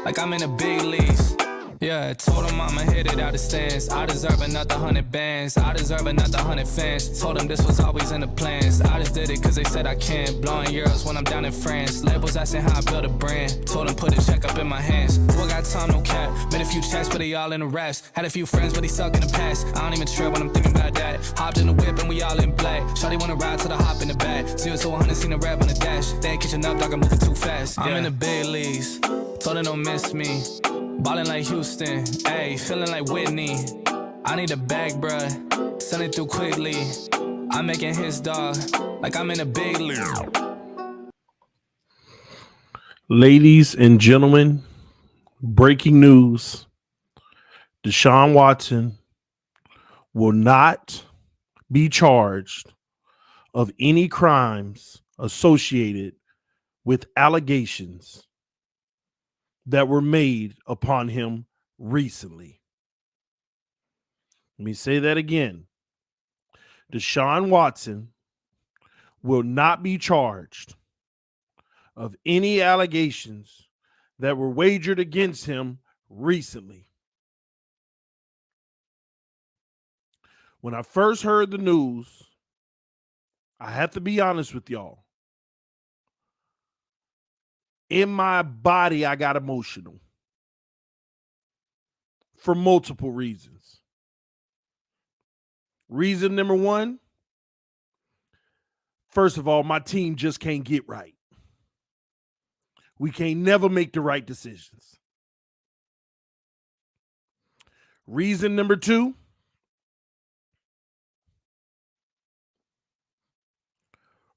like I'm in the big leagues. Yeah, told him I'ma hit it out the stands. I deserve another 100 bands. I deserve another 100 fans. Told them this was always in the plans. I just did it cause they said I can. Blowing euros when I'm down in France. Labels asking how I build a brand. Told them put a check up in my hands. Boy got time, no cap. Made a few checks, but they all in the rest. Had a few friends, but they stuck in the past. I don't even trip when I'm thinking about that. Hopped in the whip and we all in black. Shawty wanna ride to the hop in the back. 0 to 100, seen a rev on the dash. They ain't catching up, dog, I'm moving too fast. I'm in the big leagues. Told them don't miss me. Ballin' like Houston, ayy, feeling like Whitney. I need a bag, bruh, send it through quickly. I'm making his dog, like I'm in a big league. Ladies and gentlemen, breaking news. Deshaun Watson will not be charged of any crimes associated with allegations that were made upon him recently. Let me say that again. Deshaun Watson will not be charged of any allegations that were wagered against him recently. When I first heard the news, I have to be honest with y'all. In my body, I got emotional for multiple reasons. Reason number one, first of all, my team just can't get right. We can't never make the right decisions. Reason number two,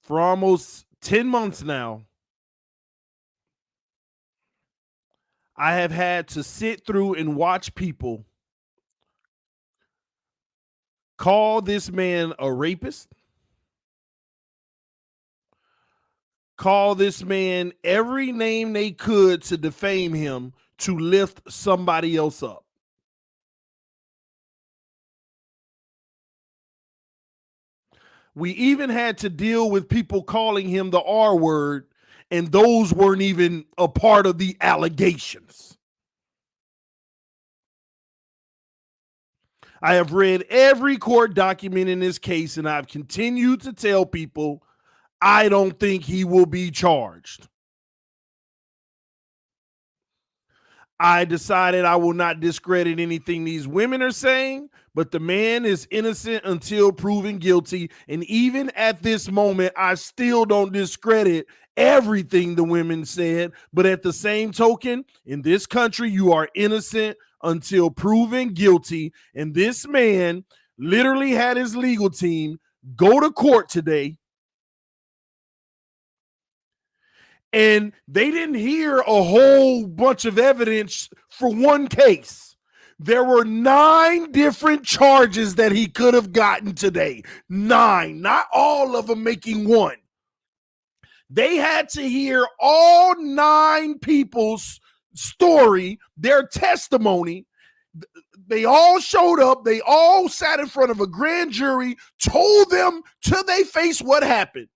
for almost 10 months now, I have had to sit through and watch people call this man a rapist, call this man every name they could to defame him to lift somebody else up. We even had to deal with people calling him the R word, and those weren't even a part of the allegations. I have read every court document in this case, and I've continued to tell people I don't think he will be charged. I decided I will not discredit anything these women are saying, but the man is innocent until proven guilty. And even at this moment, I still don't discredit everything the women said. But at the same token, in this country, you are innocent until proven guilty. And this man literally had his legal team go to court today. And they didn't hear a whole bunch of evidence for one case. There were 9 different charges that he could have gotten today. 9, not all of them making one. They had to hear all 9 people's story, their testimony. They all showed up. They all sat in front of a grand jury, told them to their face what happened.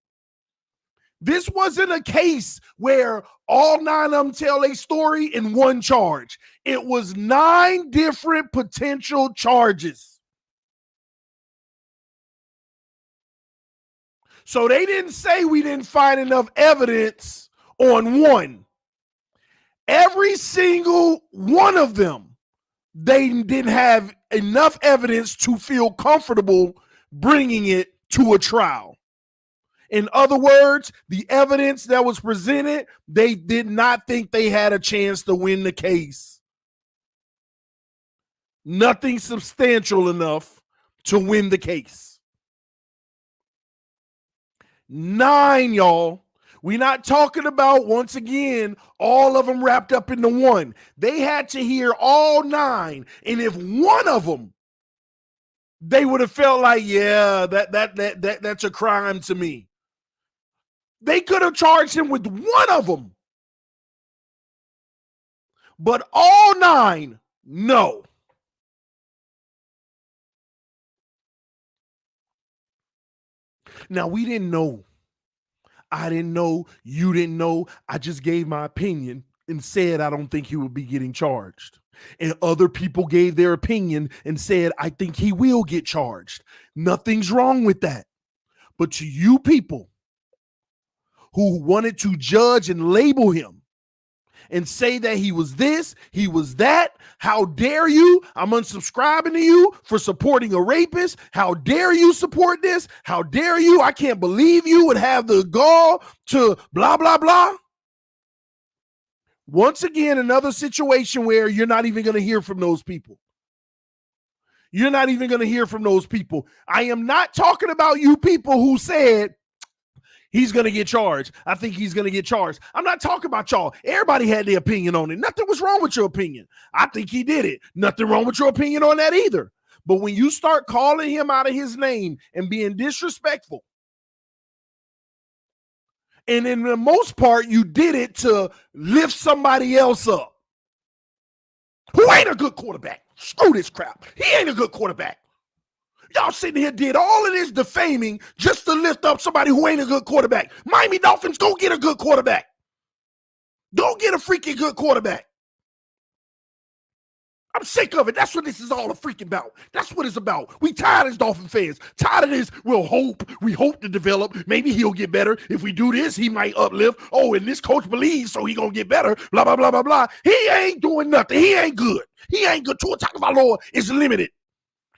This wasn't a case where all 9 of them tell a story in one charge. It was 9 different potential charges. So they didn't say we didn't find enough evidence on one. Every single one of them, they didn't have enough evidence to feel comfortable bringing it to a trial. In other words, the evidence that was presented, they did not think they had a chance to win the case. Nothing substantial enough to win the case. 9, y'all. We're not talking about, once again, all of them wrapped up into one. They had to hear all 9. And if one of them, they would have felt like, yeah, that's a crime to me. They could have charged him with one of them. But all 9, no. Now, we didn't know. I didn't know. You didn't know. I just gave my opinion. and said, I don't think he would be getting charged. And other people gave their opinion and said, I think he will get charged. Nothing's wrong with that. But to you people who wanted to judge and label him and say that he was this, he was that, how dare you? I'm unsubscribing to you for supporting a rapist. How dare you support this? How dare you? I can't believe you would have the gall to blah, blah, blah. Once again, another situation where you're not even going to hear from those people. You're not even going to hear from those people. I am not talking about you people who said he's going to get charged. I think he's going to get charged. I'm not talking about y'all. Everybody had their opinion on it. Nothing was wrong with your opinion. I think he did it. Nothing wrong with your opinion on that either. But when you start calling him out of his name and being disrespectful, and in the most part, you did it to lift somebody else up who ain't a good quarterback. Screw this crap. He ain't a good quarterback. Y'all sitting here did all of this defaming just to lift up somebody who ain't a good quarterback. Miami Dolphins, go get a good quarterback. Go get a freaking good quarterback. I'm sick of it. That's what this is all freaking about. That's what it's about. We tired as Dolphin fans. Tired of this. We'll hope. We hope to develop. Maybe he'll get better. If we do this, he might uplift. Oh, and this coach believes, so he gonna get better. Blah, blah, blah, blah, blah. He ain't doing nothing. He ain't good. He ain't good. Tua Tagovailoa is limited.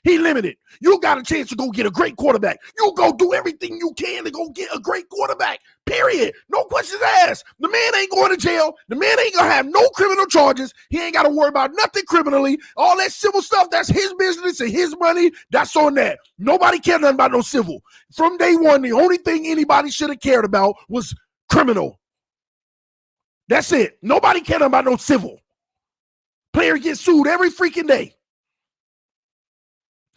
He limited. You got a chance to go get a great quarterback. You go do everything you can to go get a great quarterback. Period. No questions asked. The man ain't going to jail. The man ain't going to have no criminal charges. He ain't got to worry about nothing criminally. All that civil stuff, that's his business and his money. That's on that. Nobody cared nothing about no civil. From day one, the only thing anybody should have cared about was criminal. That's it. Nobody cared about no civil. Player gets sued every freaking day.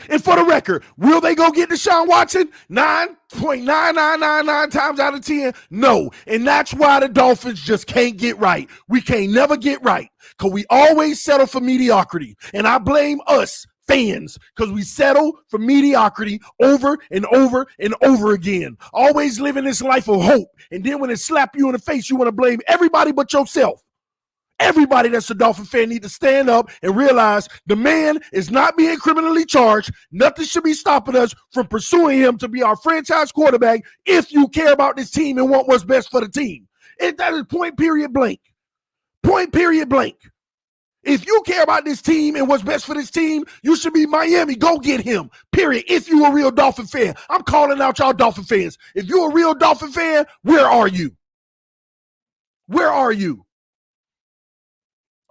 And for the record, will they go get Deshaun Watson? 9.9999 times out of 10? No. And that's why the Dolphins just can't get right. We can't never get right because we always settle for mediocrity. And I blame us fans because we settle for mediocrity over and over and over again. Always living this life of hope. And then when it slap you in the face, you want to blame everybody but yourself. Everybody that's a Dolphin fan need to stand up and realize the man is not being criminally charged. Nothing should be stopping us from pursuing him to be our franchise quarterback if you care about this team and want what's best for the team. And that is point period blank. Point period blank. If you care about this team and what's best for this team, you should be Miami. Go get him. Period. If you're a real Dolphin fan. I'm calling out y'all Dolphin fans. If you're a real Dolphin fan, where are you? Where are you?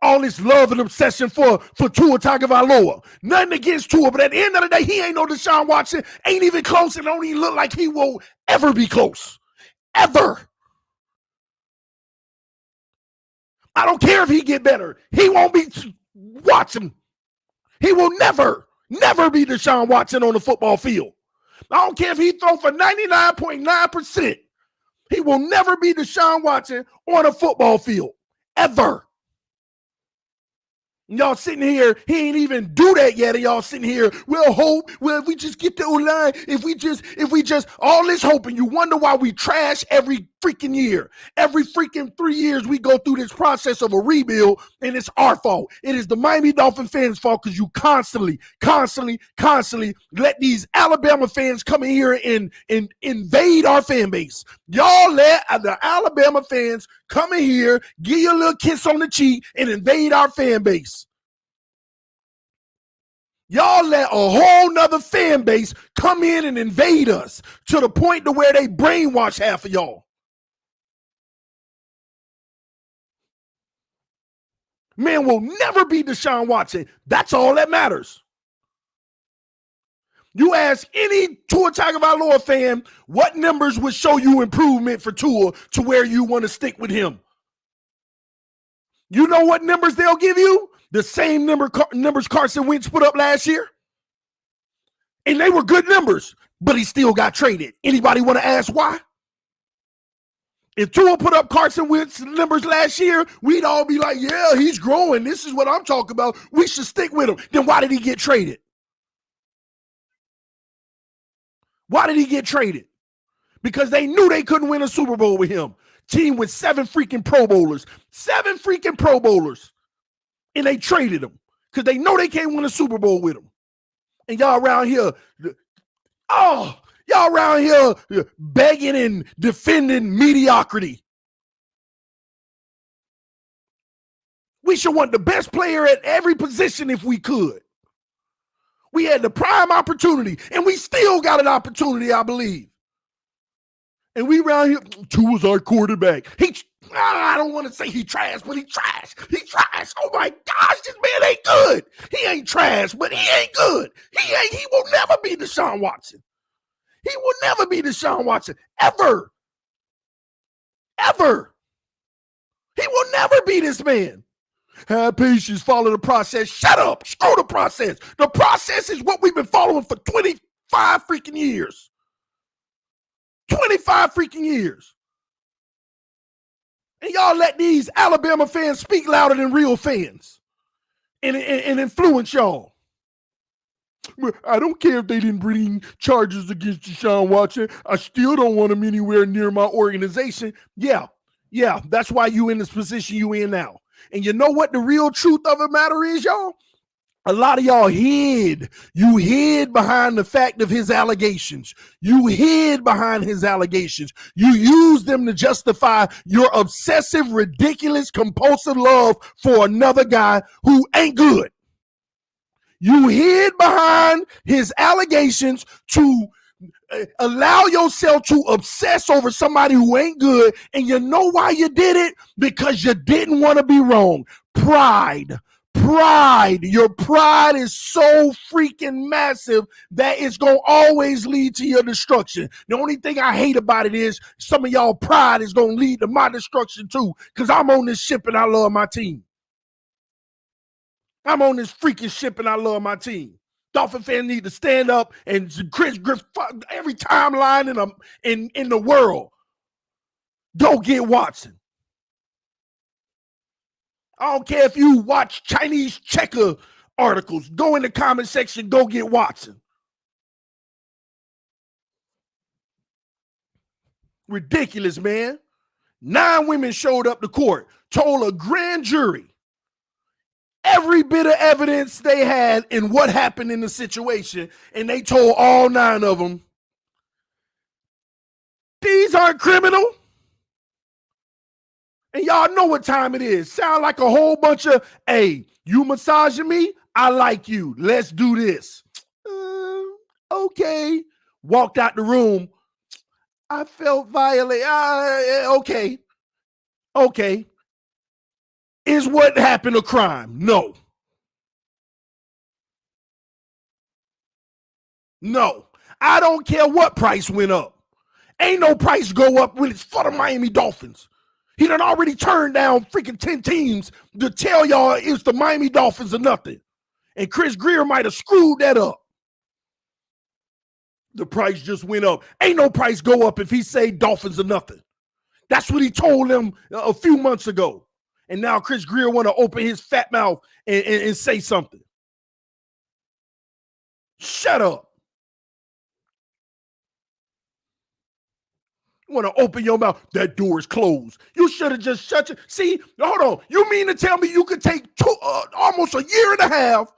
All this love and obsession for Tua Tagovailoa. Nothing against Tua, but at the end of the day, he ain't no Deshaun Watson. Ain't even close and don't even look like he will ever be close. Ever. I don't care if he get better. He won't be Watson. He will never be Deshaun Watson on the football field. I don't care if he throw for 99.9%. He will never be Deshaun Watson on a football field. Ever. Y'all sitting here, he ain't even do that yet, and y'all sitting here, we'll hope, well, if we just get the O-line, if we just, all this hoping, you wonder why we trash every freaking year. Every freaking 3 years we go through this process of a rebuild, and it's our fault. It is the Miami Dolphin fans' fault because you constantly let these Alabama fans come in here and invade our fan base. Y'all let the Alabama fans come in here, give you a little kiss on the cheek, and invade our fan base. Y'all let a whole nother fan base come in and invade us to the point to where they brainwash half of y'all. Man will never be Deshaun Watson. That's all that matters. You ask any Tua Tagovailoa fan what numbers would show you improvement for Tua to where you want to stick with him. You know what numbers they'll give you? The same numbers Carson Wentz put up last year. And they were good numbers, but he still got traded. Anybody want to ask why? If Tua put up Carson Wentz numbers last year, we'd all be like, yeah, he's growing. This is what I'm talking about. We should stick with him. Then why did he get traded? Why did he get traded? Because they knew they couldn't win a Super Bowl with him. Team with 7 freaking Pro Bowlers. 7 freaking Pro Bowlers. And they traded them because they know they can't win a Super Bowl with them. And y'all around here, y'all around here begging and defending mediocrity. We should want the best player at every position if we could. We had the prime opportunity, and we still got an opportunity, I believe. And we around here, Tua's our quarterback. I don't want to say he trash, but he trash. He trash. Oh my gosh, this man ain't good. He ain't trash, but he ain't good. He will never be Deshaun Watson. He will never be Deshaun Watson. Ever. Ever. He will never be this man. Have patience, follow the process. Shut up. Screw the process. The process is what we've been following for 25 freaking years. 25 freaking years. And y'all let these Alabama fans speak louder than real fans and influence y'all. I don't care if they didn't bring charges against Deshaun Watson. I still don't want him anywhere near my organization. Yeah, that's why you in this position you in now. And you know what the real truth of the matter is, y'all? A lot of y'all hid. You hid behind the fact of his allegations. You hid behind his allegations. You used them to justify your obsessive, ridiculous, compulsive love for another guy who ain't good. You hid behind his allegations to allow yourself to obsess over somebody who ain't good. And you know why you did it? Because you didn't want to be wrong. Pride. Your pride is so freaking massive that it's going to always lead to your destruction. The only thing I hate about it is some of y'all pride is going to lead to my destruction too, because I'm on this ship and I love my team. I'm on this freaking ship and I love my team. Dolphin fans need to stand up and Chris Griff every timeline in the world. Go get Watson. I don't care if you watch Chinese checker articles. Go in the comment section, go get Watson. Ridiculous, man. 9 women showed up to court, told a grand jury every bit of evidence they had in what happened in the situation, and they told all 9 of them, these aren't criminal. And y'all know what time it is. Sound like a whole bunch of, hey, you massaging me? I like you. Let's do this. Okay. Walked out the room. I felt violated. Okay. Is what happened a crime? No. I don't care what price went up. Ain't no price go up when it's for the Miami Dolphins. He done already turned down freaking 10 teams to tell y'all it's the Miami Dolphins or nothing. And Chris Grier might have screwed that up. The price just went up. Ain't no price go up if he say Dolphins or nothing. That's what he told them a few months ago. And now Chris Grier want to open his fat mouth and say something. Shut up. You want to open your mouth? That door is closed. You should have just shut your... See, hold on. You mean to tell me you could take almost a year and a half,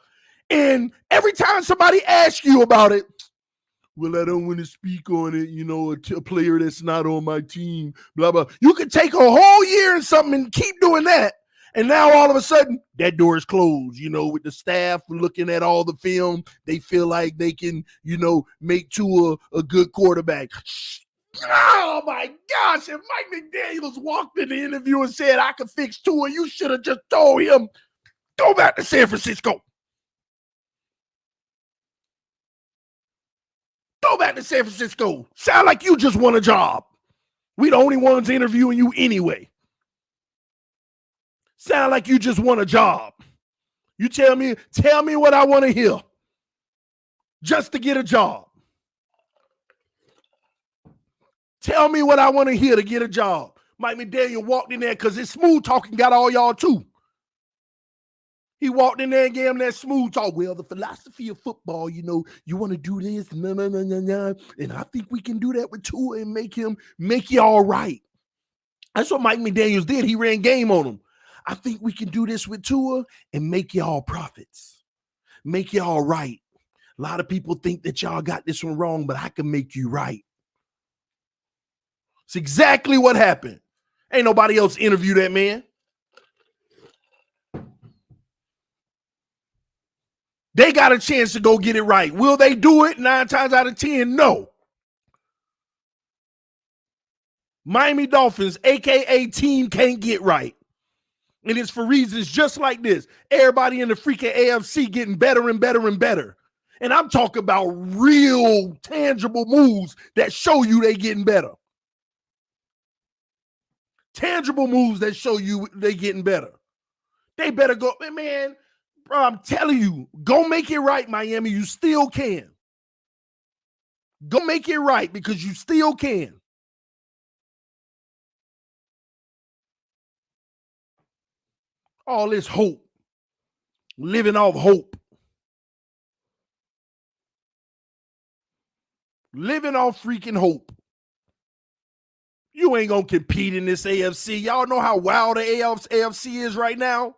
and every time somebody asks you about it, well, I don't want to speak on it, a player that's not on my team, blah, blah. You could take a whole year and something and keep doing that, and now all of a sudden, that door is closed, with the staff looking at all the film. They feel like they can, make Tua a good quarterback. Oh my gosh, if Mike McDaniels walked in the interview and said, I could fix Tua, you should have just told him, go back to San Francisco. Go back to San Francisco. Sound like you just want a job. We the only ones interviewing you anyway. Sound like you just want a job. You tell me what I want to hear. Just to get a job. Tell me what I want to hear to get a job. Mike McDaniel walked in there because his smooth talking got all y'all too. He walked in there and gave him that smooth talk. Well, the philosophy of football, you want to do this, and I think we can do that with Tua and make you all right. That's what Mike McDaniels did. He ran game on them. I think we can do this with Tua and make y'all profits. Make y'all right. A lot of people think that y'all got this one wrong, but I can make you right. It's exactly what happened. Ain't nobody else interview that man. They got a chance to go get it right. Will they do it 9 times out of 10? No. Miami Dolphins, a.k.a. team, can't get right. And it's for reasons just like this. Everybody in the freaking AFC getting better and better and better. And I'm talking about real tangible moves that show you they getting better. Tangible moves that show you they getting better. They better go, man, bro, I'm telling you, go make it right, Miami. You still can. Go make it right because you still can. All this hope. Living off hope. Living off freaking hope. You ain't going to compete in this AFC. Y'all know how wild the AFC is right now?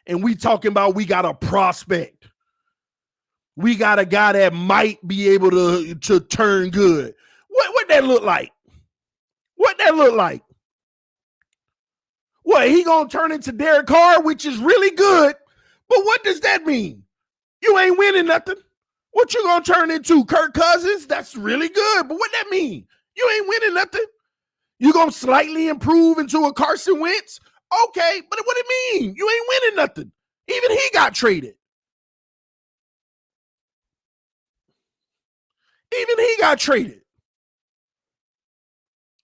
And we talking about we got a prospect. We got a guy that might be able to turn good. What that look like? What that look like? What, he going to turn into Derek Carr, which is really good. But what does that mean? You ain't winning nothing. What you going to turn into? Kirk Cousins? That's really good. But what that mean? You ain't winning nothing. You going to slightly improve into a Carson Wentz? Okay, but what it mean? You ain't winning nothing. Even he got traded. Even he got traded.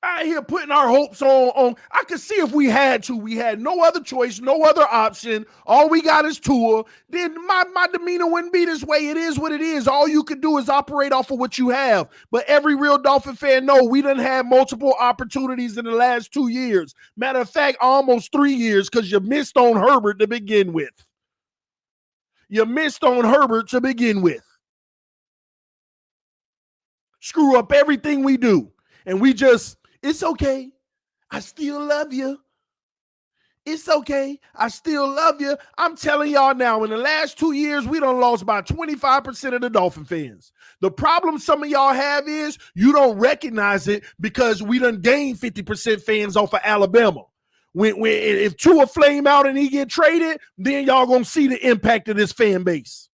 Out here putting our hopes on. I could see if we had to. We had no other choice, no other option. All we got is Tua. Then my demeanor wouldn't be this way. It is what it is. All you could do is operate off of what you have. But every real Dolphin fan know we done had multiple opportunities in the last 2 years. Matter of fact, almost 3 years because you missed on Herbert to begin with. You missed on Herbert to begin with. Screw up everything we do. And we just, it's okay. I still love you. It's okay. I still love you. I'm telling y'all now, in the last 2 years, we done lost about 25% of the Dolphin fans. The problem some of y'all have is you don't recognize it because we done gained 50% fans off of Alabama. If Tua flame out and he get traded, then y'all gonna see the impact of this fan base.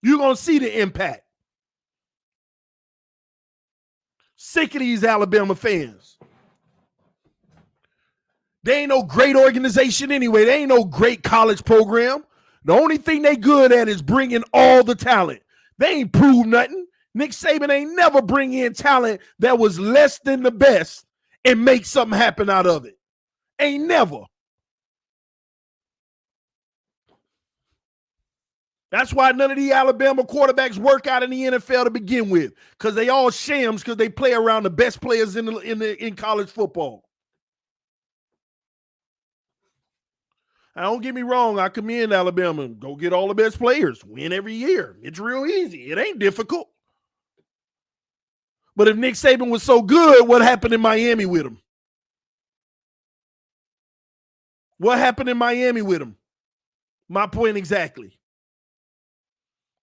You're gonna see the impact. Sick of these Alabama fans. They ain't no great organization anyway. They ain't no great college program. The only thing they good at is bringing all the talent. They ain't proved nothing. Nick Saban ain't never bring in talent that was less than the best and make something happen out of it. Ain't never. That's why none of the Alabama quarterbacks work out in the NFL to begin with, because they all shams because they play around the best players in college football. Now, don't get me wrong. I commend Alabama. Go get all the best players. Win every year. It's real easy. It ain't difficult. But if Nick Saban was so good, what happened in Miami with him? What happened in Miami with him? My point exactly.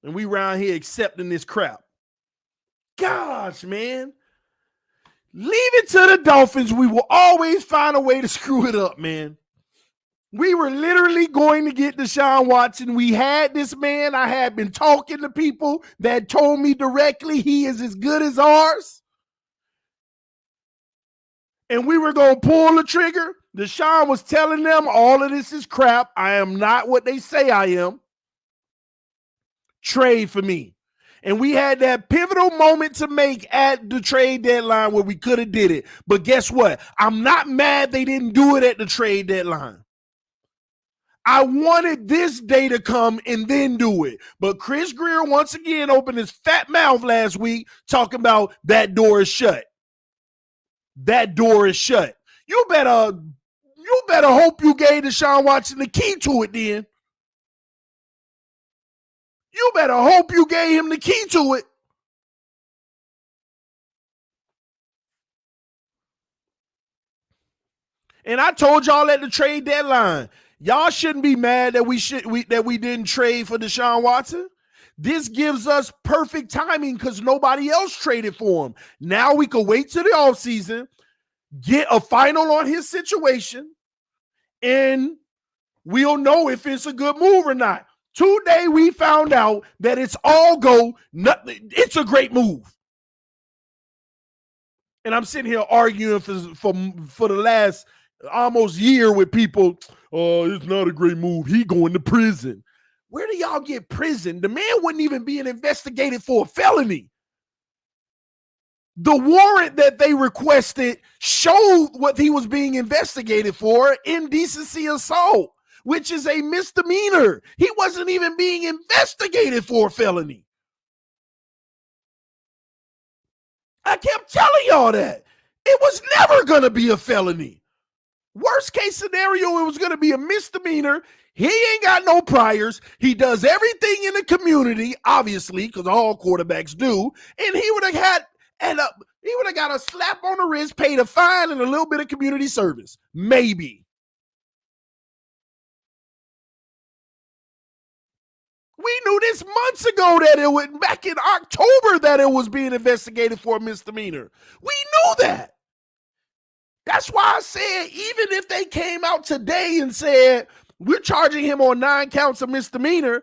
And we around here accepting this crap. Gosh, man. Leave it to the Dolphins. We will always find a way to screw it up, man. We were literally going to get Deshaun Watson. We had this man. I had been talking to people that told me directly he is as good as ours. And we were going to pull the trigger. Deshaun was telling them all of this is crap. I am not what they say I am. Trade for me. And we had that pivotal moment to make at the trade deadline where we could have did it. But guess what? I'm not mad they didn't do it at the trade deadline. I wanted this day to come and then do it. But Chris Greer once again opened his fat mouth last week talking about that door is shut. That door is shut. You better hope you gave Deshaun Watson the key to it then. You better hope you gave him the key to it. And I told y'all at the trade deadline, y'all shouldn't be mad that we didn't trade for Deshaun Watson. This gives us perfect timing because nobody else traded for him. Now we can wait till the offseason, get a final on his situation, and we'll know if it's a good move or not. Today we found out that it's all go. It's a great move. And I'm sitting here arguing for the last almost year with people. Oh, it's not a great move. He going to prison. Where do y'all get prison? The man wasn't even being investigated for a felony. The warrant that they requested showed what he was being investigated for: indecency assault, which is a misdemeanor. He wasn't even being investigated for a felony. I kept telling y'all that. It was never going to be a felony. Worst case scenario, it was going to be a misdemeanor. He ain't got no priors. He does everything in the community, obviously, because all quarterbacks do. And he would have got a slap on the wrist, paid a fine, and a little bit of community service. Maybe. We knew this months ago that it went back in October that it was being investigated for a misdemeanor. We knew that. That's why I said, even if they came out today and said, we're charging him on 9 counts of misdemeanor,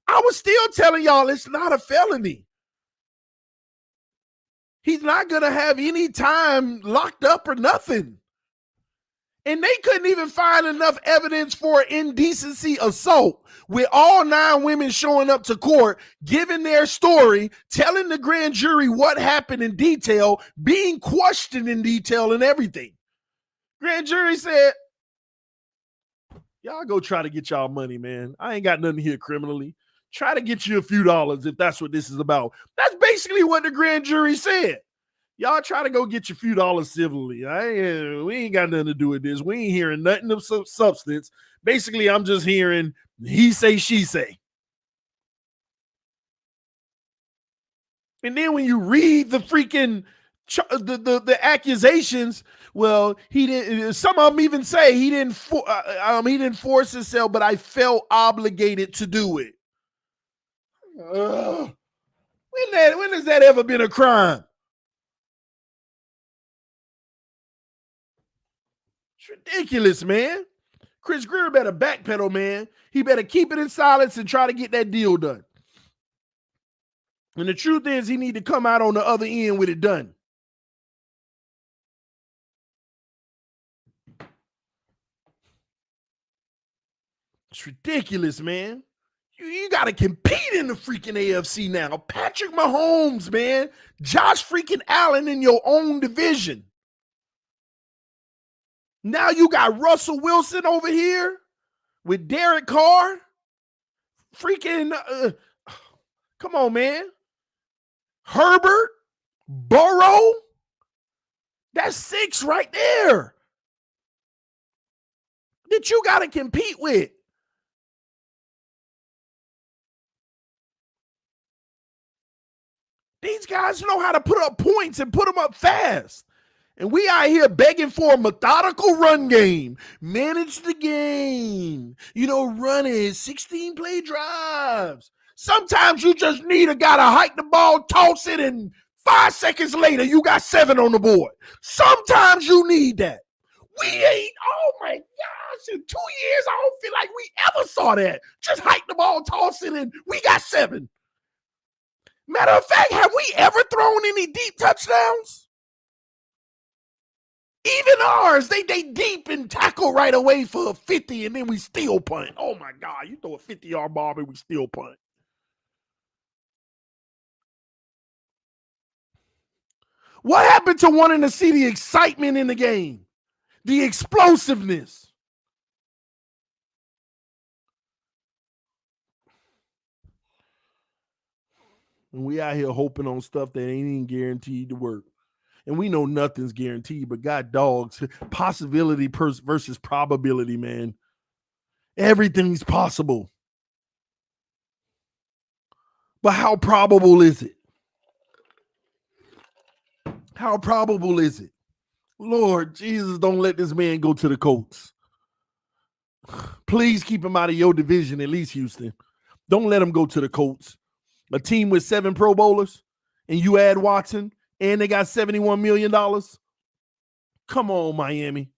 I was still telling y'all it's not a felony. He's not going to have any time locked up or nothing. And they couldn't even find enough evidence for indecency assault, with all 9 women showing up to court, giving their story, telling the grand jury what happened in detail, being questioned in detail and everything. Grand jury said, y'all go try to get y'all money, man. I ain't got nothing here criminally. Try to get you a few dollars if that's what this is about. That's basically what the grand jury said. Y'all try to go get your few dollars civilly. We ain't got nothing to do with this. We ain't hearing nothing of substance. Basically, I'm just hearing he say, she say. And then when you read the freaking the accusations, well, he didn't. Some of them even say he didn't force himself, but I felt obligated to do it. When has that ever been a crime? It's ridiculous, man. Chris Greer better backpedal, man. He better keep it in silence and try to get that deal done. And the truth is, he need to come out on the other end with it done. It's ridiculous, man. You got to compete in the freaking AFC now. Patrick Mahomes, man. Josh freaking Allen in your own division. Now you got Russell Wilson over here with Derek Carr. Freaking, come on, man. Herbert, Burrow. That's 6 right there that you got to compete with. These guys know how to put up points and put them up fast. And we out here begging for a methodical run game. Manage the game. Run it. 16 play drives. Sometimes you just need a guy to hike the ball, toss it, and 5 seconds later, you got 7 on the board. Sometimes you need that. We ain't, oh my gosh, in 2 years, I don't feel like we ever saw that. Just hike the ball, toss it, and we got 7. Matter of fact, have we ever thrown any deep touchdowns? Even ours, they deep and tackle right away for a 50, and then we still punt. Oh my God, you throw a 50-yard ball and we still punt. What happened to wanting to see the excitement in the game? The explosiveness? And we out here hoping on stuff that ain't even guaranteed to work. And we know nothing's guaranteed, but God dogs, possibility versus probability, man. Everything's possible. But how probable is it? How probable is it? Lord Jesus, don't let this man go to the Colts. Please keep him out of your division, at least Houston. Don't let him go to the Colts. A team with 7 Pro Bowlers, and you add Watson, and they got $71 million. Come on, Miami.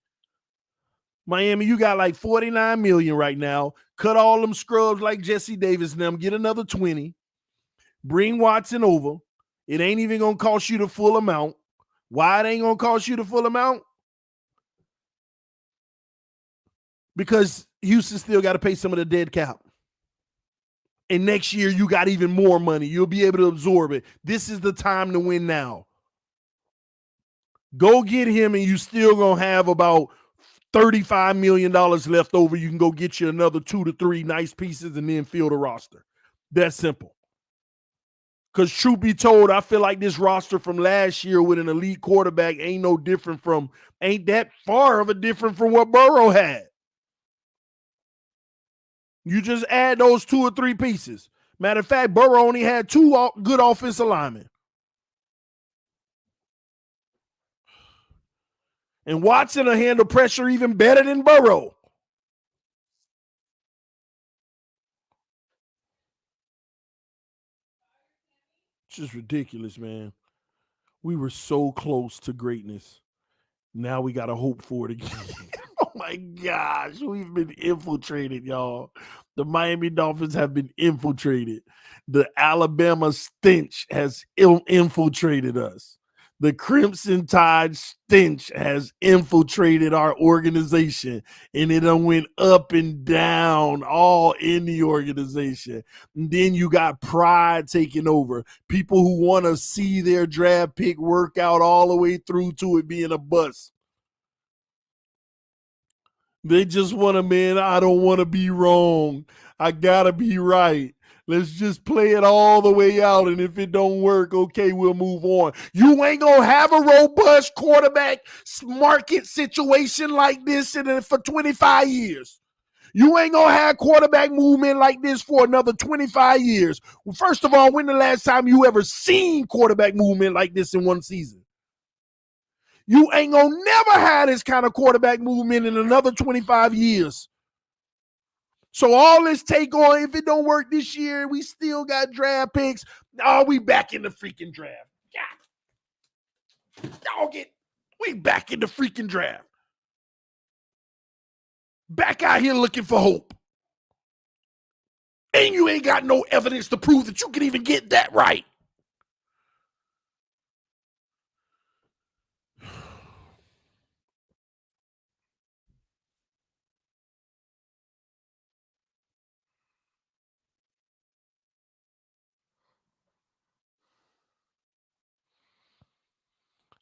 Miami, you got like $49 million right now. Cut all them scrubs like Jesse Davis and them. Get another 20. Bring Watson over. It ain't even going to cost you the full amount. Why it ain't going to cost you the full amount? Because Houston still got to pay some of the dead cap. And next year, you got even more money. You'll be able to absorb it. This is the time to win now. Go get him, and you still going to have about $35 million left over. You can go get you another 2 to 3 nice pieces and then fill the roster. That's simple. Because truth be told, I feel like this roster from last year with an elite quarterback ain't that far of a different from what Burrow had. You just add those 2 or 3 pieces. Matter of fact, Burrow only had 2 good offensive linemen. And Watson will handle pressure even better than Burrow. It's just ridiculous, man. We were so close to greatness. Now we got to hope for it again. Oh, my gosh. We've been infiltrated, y'all. The Miami Dolphins have been infiltrated. The Alabama stench has infiltrated us. The Crimson Tide stench has infiltrated our organization, and it done went up and down all in the organization. And then you got pride taking over. People who want to see their draft pick work out all the way through to it being a bust. They just want to, man, I don't want to be wrong. I got to be right. Let's just play it all the way out, and if it don't work, okay, we'll move on. You ain't going to have a robust quarterback market situation like this for 25 years. You ain't going to have quarterback movement like this for another 25 years. Well, first of all, when the last time you ever seen quarterback movement like this in one season? You ain't going to never have this kind of quarterback movement in another 25 years. So all this take on, if it don't work this year, we still got draft picks. Oh, we back in the freaking draft. Yeah. We back in the freaking draft. Back out here looking for hope. And you ain't got no evidence to prove that you can even get that right.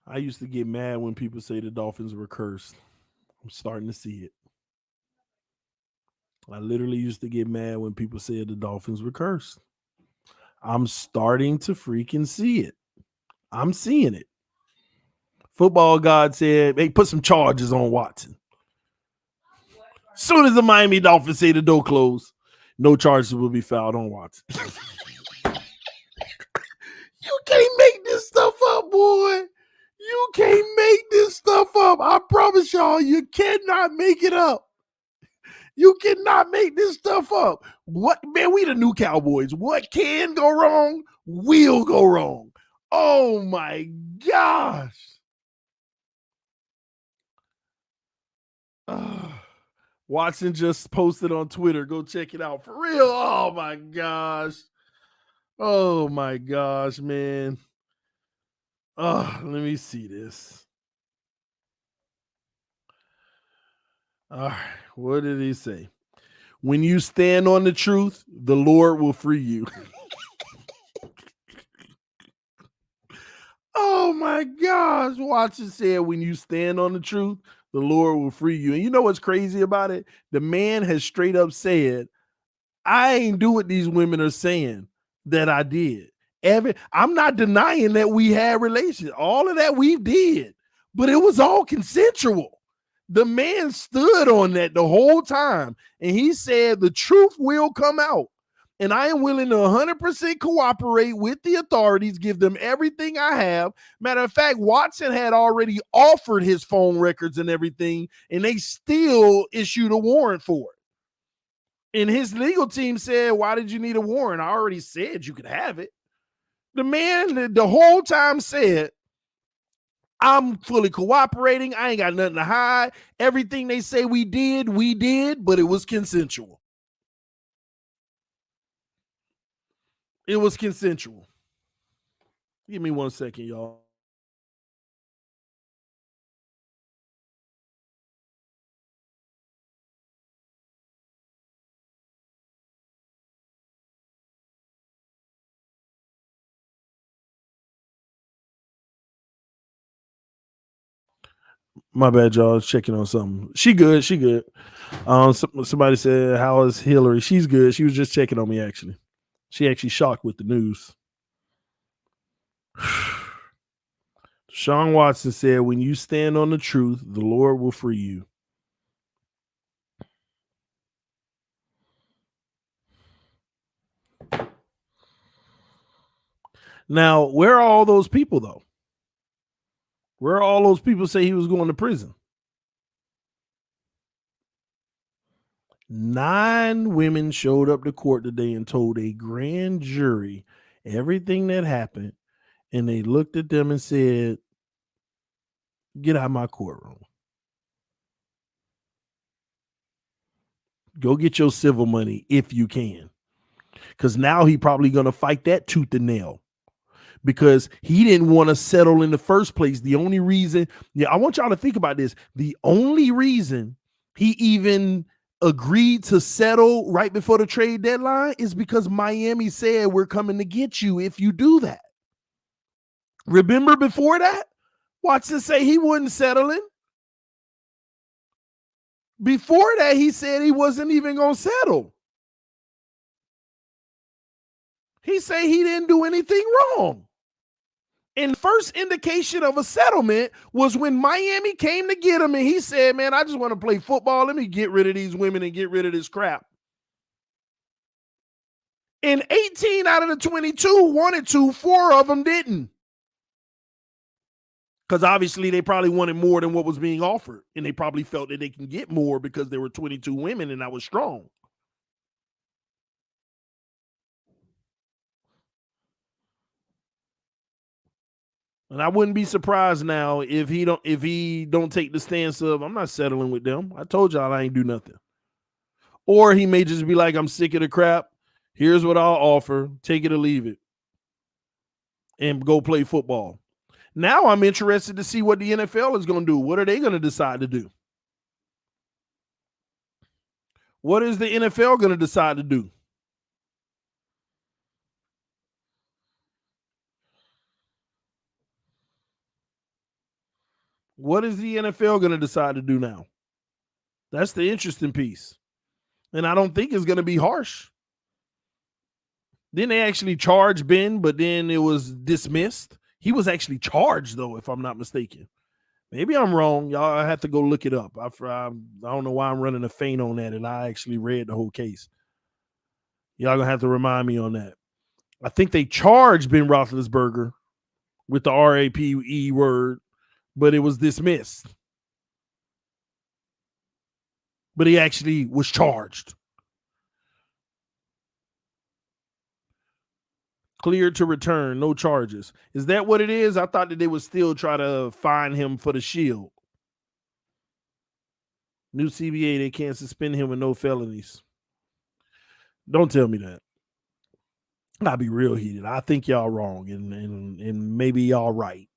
I used to get mad when people say the Dolphins were cursed. I'm starting to see it. I literally used to get mad when people said the Dolphins were cursed. I'm starting to freaking see it. I'm seeing it. Football God said, hey, put some charges on Watson. Soon as the Miami Dolphins say the door closed, no charges will be filed on Watson. You can't make this stuff up, boy. You can't make this stuff up. I promise y'all, you cannot make it up. You cannot make this stuff up. What, man, we the new Cowboys. What can go wrong will go wrong. Oh, my gosh. Watson just posted on Twitter. Go check it out. For real. Oh, my gosh. Oh, my gosh, man. Oh, let me see this. All right. What did he say? When you stand on the truth, the Lord will free you. Oh, my gosh. Watson said, when you stand on the truth, the Lord will free you. And you know what's crazy about it? The man has straight up said, I ain't do what these women are saying that I did. I'm not denying that we had relations. All of that we did, but it was all consensual. The man stood on that the whole time, and he said the truth will come out. and I am willing to 100% cooperate with the authorities, give them everything I have. Matter of fact, Watson had already offered his phone records and everything, and they still issued a warrant for it. And his legal team said, why did you need a warrant? I already said you could have it. The man the whole time said, I'm fully cooperating. I ain't got nothing to hide. Everything they say we did, but it was consensual. It was consensual. Give me 1 second, y'all. My bad, y'all. Checking on something. She good. She good. Somebody said, how is Hillary? She's good. She was just checking on me, actually. She actually shocked with the news. Deshaun Watson said, when you stand on the truth, the Lord will free you. Now, where are all those people, though? Where are all those people say he was going to prison? 9 women showed up to court today and told a grand jury everything that happened. And they looked at them and said, get out of my courtroom. Go get your civil money if you can. Because now he probably going to fight that tooth and nail. Because he didn't want to settle in the first place. The only reason, I want y'all to think about this. The only reason he even agreed to settle right before the trade deadline is because Miami said, we're coming to get you if you do that. Remember before that? Watson say he wasn't settling. Before that, he said he wasn't even going to settle. He said he didn't do anything wrong. And the first indication of a settlement was when Miami came to get him and he said, man, I just want to play football. Let me get rid of these women and get rid of this crap. And 18 out of the 22 wanted to, 4 of them didn't. Because obviously they probably wanted more than what was being offered. And they probably felt that they can get more because there were 22 women and I was strong. And I wouldn't be surprised now if he don't take the stance of, I'm not settling with them. I told y'all I ain't do nothing. Or he may just be like, I'm sick of the crap. Here's what I'll offer. Take it or leave it. And go play football. Now I'm interested to see what the NFL is going to do. What are they going to decide to do? What is the NFL going to decide to do? What is the NFL going to decide to do now? That's the interesting piece. And I don't think it's going to be harsh. Then they actually charged Ben, but then it was dismissed. He was actually charged, though, if I'm not mistaken. Maybe I'm wrong. Y'all, I have to go look it up. I don't know why I'm running a feint on that, and I actually read the whole case. Y'all going to have to remind me on that. I think they charged Ben Roethlisberger with the RAPE word, but it was dismissed. But he actually was charged. Cleared to return, no charges. Is that what it is? I thought that they would still try to fine him for the shield. New CBA, they can't suspend him with no felonies. Don't tell me that. I'll be real heated. I think y'all wrong, and maybe y'all right.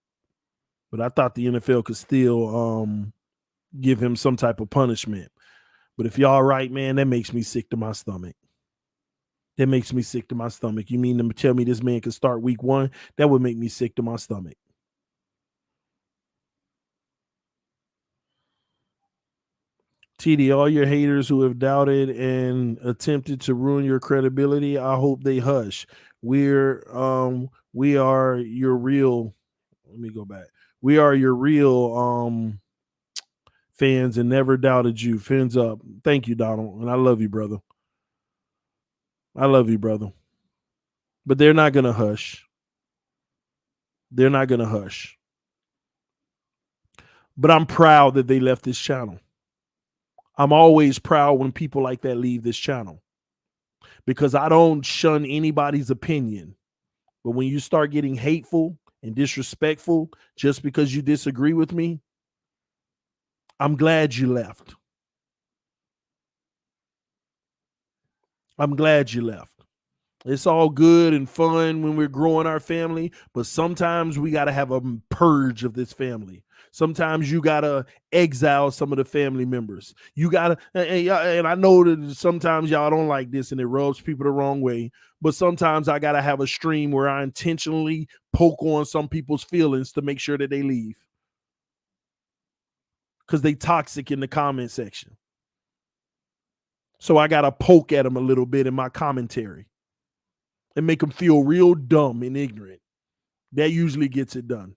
But I thought the NFL could still give him some type of punishment. But if y'all right, man, that makes me sick to my stomach. That makes me sick to my stomach. You mean to tell me this man could start week 1? That would make me sick to my stomach. TD, all your haters who have doubted and attempted to ruin your credibility, I hope they hush. We are your real. Let me go back. We are your real fans and never doubted you. Fins up. Thank you, Donald, and I love you, brother. I love you, brother. But they're not going to hush. They're not going to hush. But I'm proud that they left this channel. I'm always proud when people like that leave this channel because I don't shun anybody's opinion. But when you start getting hateful and disrespectful just because you disagree with me, I'm glad you left. I'm glad you left. It's all good and fun when we're growing our family, but sometimes we got to have a purge of this family. Sometimes you got to exile some of the family members. You got to, and I know that sometimes y'all don't like this and it rubs people the wrong way, but sometimes I got to have a stream where I intentionally poke on some people's feelings to make sure that they leave because they toxic in the comment section. So I got to poke at them a little bit in my commentary and make them feel real dumb and ignorant. That usually gets it done.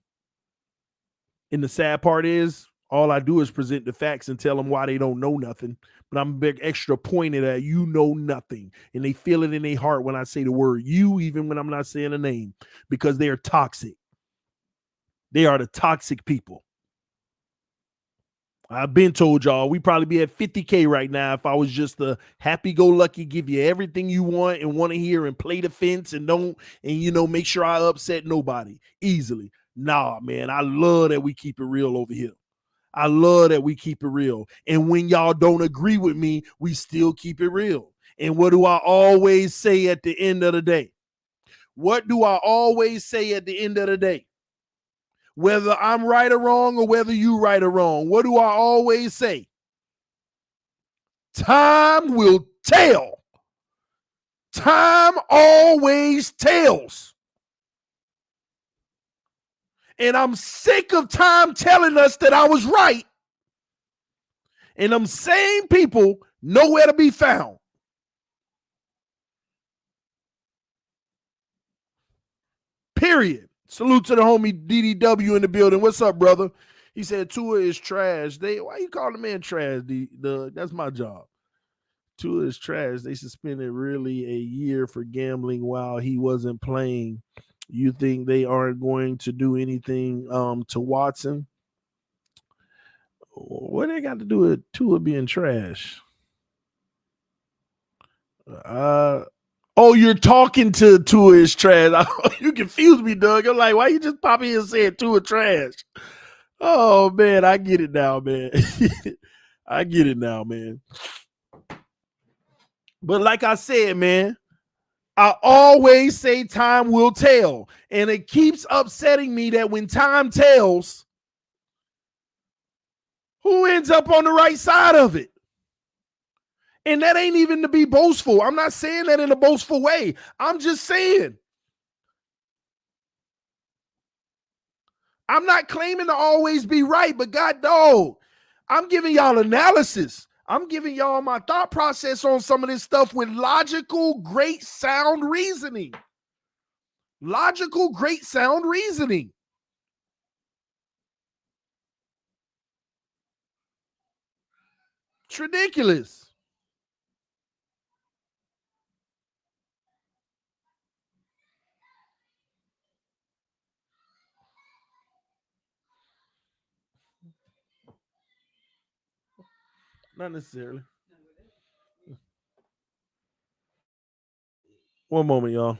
And the sad part is, all I do is present the facts and tell them why they don't know nothing. But I'm big extra pointed at you know nothing. And they feel it in their heart when I say the word you, even when I'm not saying a name, because they are toxic. They are the toxic people. I've been told y'all we probably be at 50K right now if I was just a happy-go-lucky, give you everything you want and want to hear and play the fence and don't, and you know, make sure I upset nobody easily. Nah, man, I love that we keep it real over here. I love that we keep it real. And when y'all don't agree with me, we still keep it real. And what do I always say at the end of the day? What do I always say at the end of the day? Whether I'm right or wrong or whether you right or wrong, what do I always say? Time will tell. Time always tells. And I'm sick of time telling us that I was right. And them same people nowhere to be found. Period. Salute to the homie DDW in the building. What's up, brother? He said Tua is trash. Why you call the man trash? That's my job. Tua is trash. They suspended really a year for gambling while he wasn't playing. You think they aren't going to do anything to Watson? What they got to do with Tua being trash? Oh, you're talking to Tua is trash. You confused me, Doug. I'm like, why you just pop in and saying Tua trash? Oh man, I get it now, man. I get it now, man. But like I said, man, I always say time will tell. And it keeps upsetting me that when time tells, who ends up on the right side of it? And that ain't even to be boastful. I'm not saying that in a boastful way. I'm just saying. I'm not claiming to always be right, but God dog, I'm giving y'all analysis. I'm giving y'all my thought process on some of this stuff with logical, great sound reasoning. Logical, great sound reasoning. It's ridiculous. Not necessarily. One moment, y'all.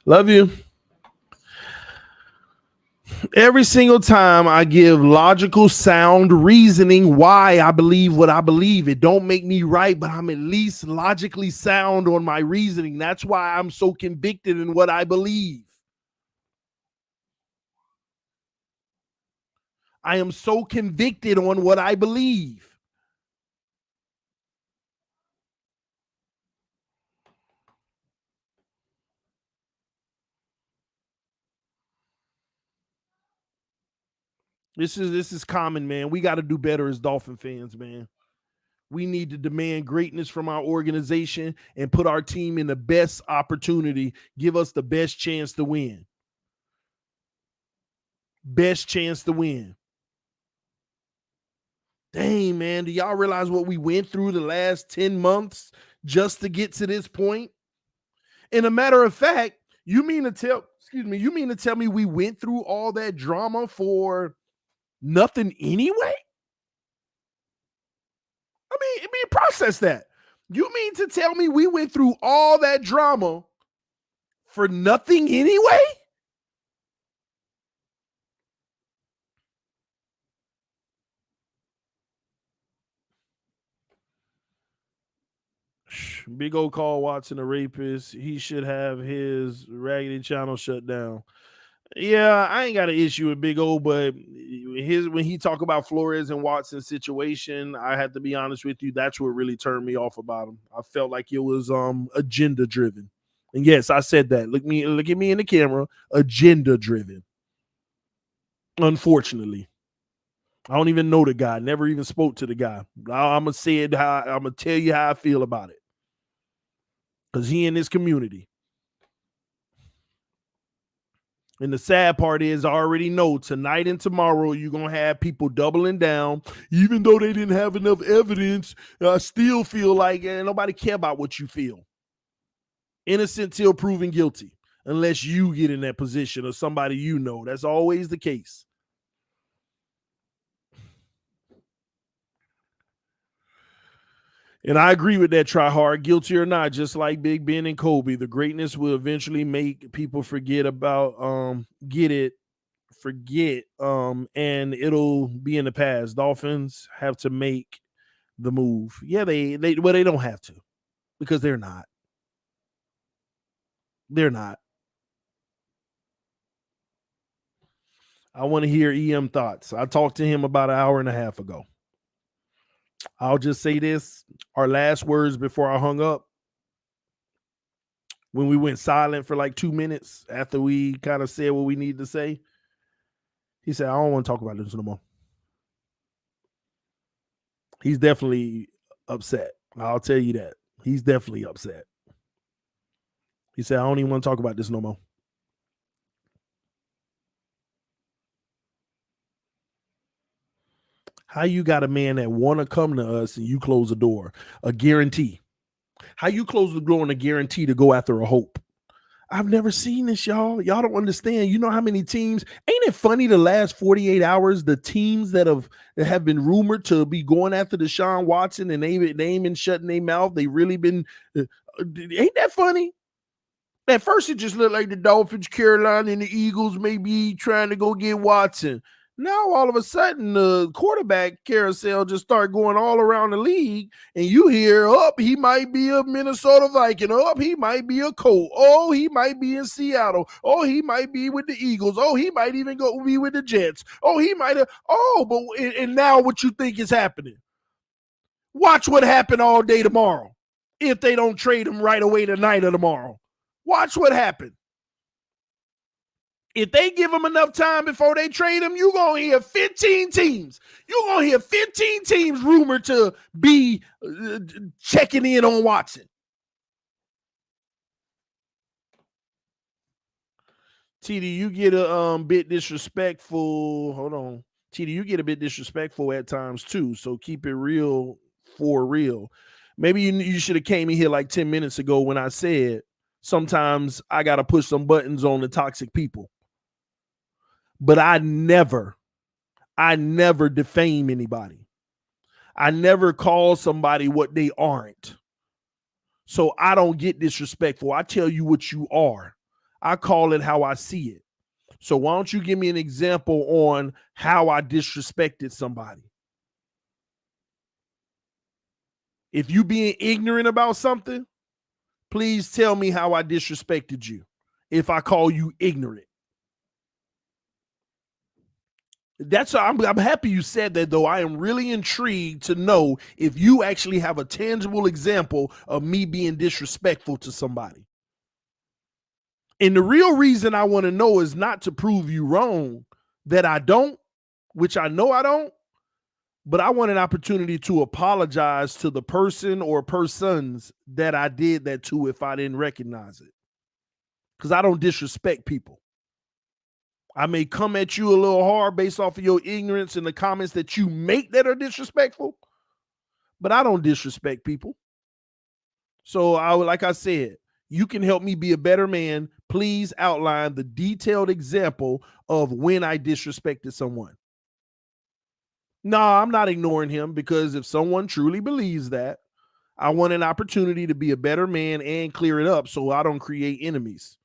Love you. Every single time I give logical, sound reasoning why I believe what I believe. It don't make me right, but I'm at least logically sound on my reasoning. That's why I'm so convicted in what I believe. I am so convicted on what I believe. This is common, man. We got to do better as Dolphin fans, man. We need to demand greatness from our organization and put our team in the best opportunity, give us the best chance to win. Best chance to win. Dang, man, do y'all realize what we went through the last 10 months just to get to this point? And a matter of fact, you mean to tell me we went through all that drama for nothing anyway? I mean, process that. You mean to tell me we went through all that drama for nothing anyway? Big O call Watson a rapist. He should have his raggedy channel shut down. Yeah, I ain't got an issue with Big O, but when he talk about Flores and Watson's situation, I have to be honest with you, that's what really turned me off about him. I felt like it was agenda driven. And yes, I said that. Look at me in the camera, agenda driven. Unfortunately. I don't even know the guy, never even spoke to the guy. I'm gonna say it I'm gonna tell you how I feel about it. Because he in this community. And the sad part is, I already know tonight and tomorrow you're going to have people doubling down. Even though they didn't have enough evidence, I still feel like nobody care about what you feel. Innocent till proven guilty, unless you get in that position or somebody you know. That's always the case. And I agree with that, try hard, guilty or not, just like Big Ben and Kobe. The greatness will eventually make people forget, and it'll be in the past. Dolphins have to make the move. Yeah, they don't have to, because they're not. They're not. I want to hear EM thoughts. I talked to him about an hour and a half ago. I'll just say this. Our last words before I hung up, when we went silent for like 2 minutes after we kind of said what we needed to say, he said, I don't want to talk about this no more. He's definitely upset. I'll tell you that. He's definitely upset. He said, I don't even want to talk about this no more. How you got a man that want to come to us and you close the door? A guarantee. How you close the door on a guarantee to go after a hope? I've never seen this, y'all. Y'all don't understand. You know how many teams? Ain't it funny the last 48 hours, the teams that have been rumored to be going after Deshaun Watson and they ain't been shutting their mouth. They really been, ain't that funny? At first, it just looked like the Dolphins, Carolina, and the Eagles may be trying to go get Watson. Now, all of a sudden, the quarterback carousel just start going all around the league, and you hear, he might be a Minnesota Viking. He might be a Colt. He might be in Seattle. He might be with the Eagles. He might even go be with the Jets. He might have. And now what you think is happening? Watch what happened all day tomorrow if they don't trade him right away tonight or tomorrow. Watch what happened. If they give him enough time before they trade him, you're going to hear 15 teams. You're going to hear 15 teams rumored to be checking in on Watson. TD, you get a bit disrespectful. Hold on. TD, you get a bit disrespectful at times too, so keep it real for real. Maybe you should have came in here like 10 minutes ago when I said sometimes I got to push some buttons on the toxic people. But I never defame anybody. I never call somebody what they aren't. So I don't get disrespectful. I tell you what you are. I call it how I see it. So why don't you give me an example on how I disrespected somebody? If you being ignorant about something, please tell me how I disrespected you if I call you ignorant. I'm happy you said that, though. I am really intrigued to know if you actually have a tangible example of me being disrespectful to somebody. And the real reason I want to know is not to prove you wrong, that I don't, which I know I don't, but I want an opportunity to apologize to the person or persons that I did that to if I didn't recognize it. Because I don't disrespect people. I may come at you a little hard based off of your ignorance and the comments that you make that are disrespectful, but I don't disrespect people. So like I said, you can help me be a better man. Please outline the detailed example of when I disrespected someone. No, I'm not ignoring him, because if someone truly believes that, I want an opportunity to be a better man and clear it up so I don't create enemies.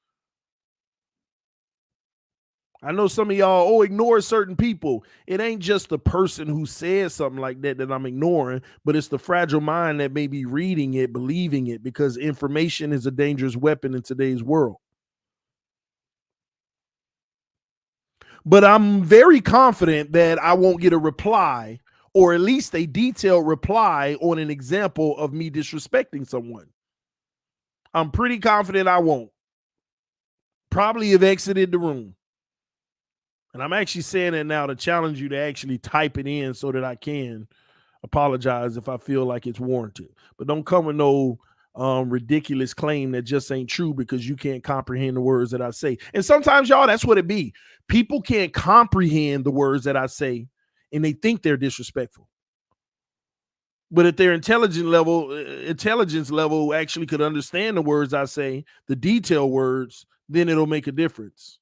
I know some of y'all, ignore certain people. It ain't just the person who says something like that I'm ignoring, but it's the fragile mind that may be reading it, believing it, because information is a dangerous weapon in today's world. But I'm very confident that I won't get a reply, or at least a detailed reply on an example of me disrespecting someone. I'm pretty confident I won't. Probably have exited the room. And I'm actually saying that now to challenge you to actually type it in so that I can apologize if I feel like it's warranted. But don't come with no ridiculous claim that just ain't true because you can't comprehend the words that I say. And sometimes, y'all, that's what it be. People can't comprehend the words that I say, and they think they're disrespectful. But if their intelligence level actually could understand the words I say, the detailed words, then it'll make a difference.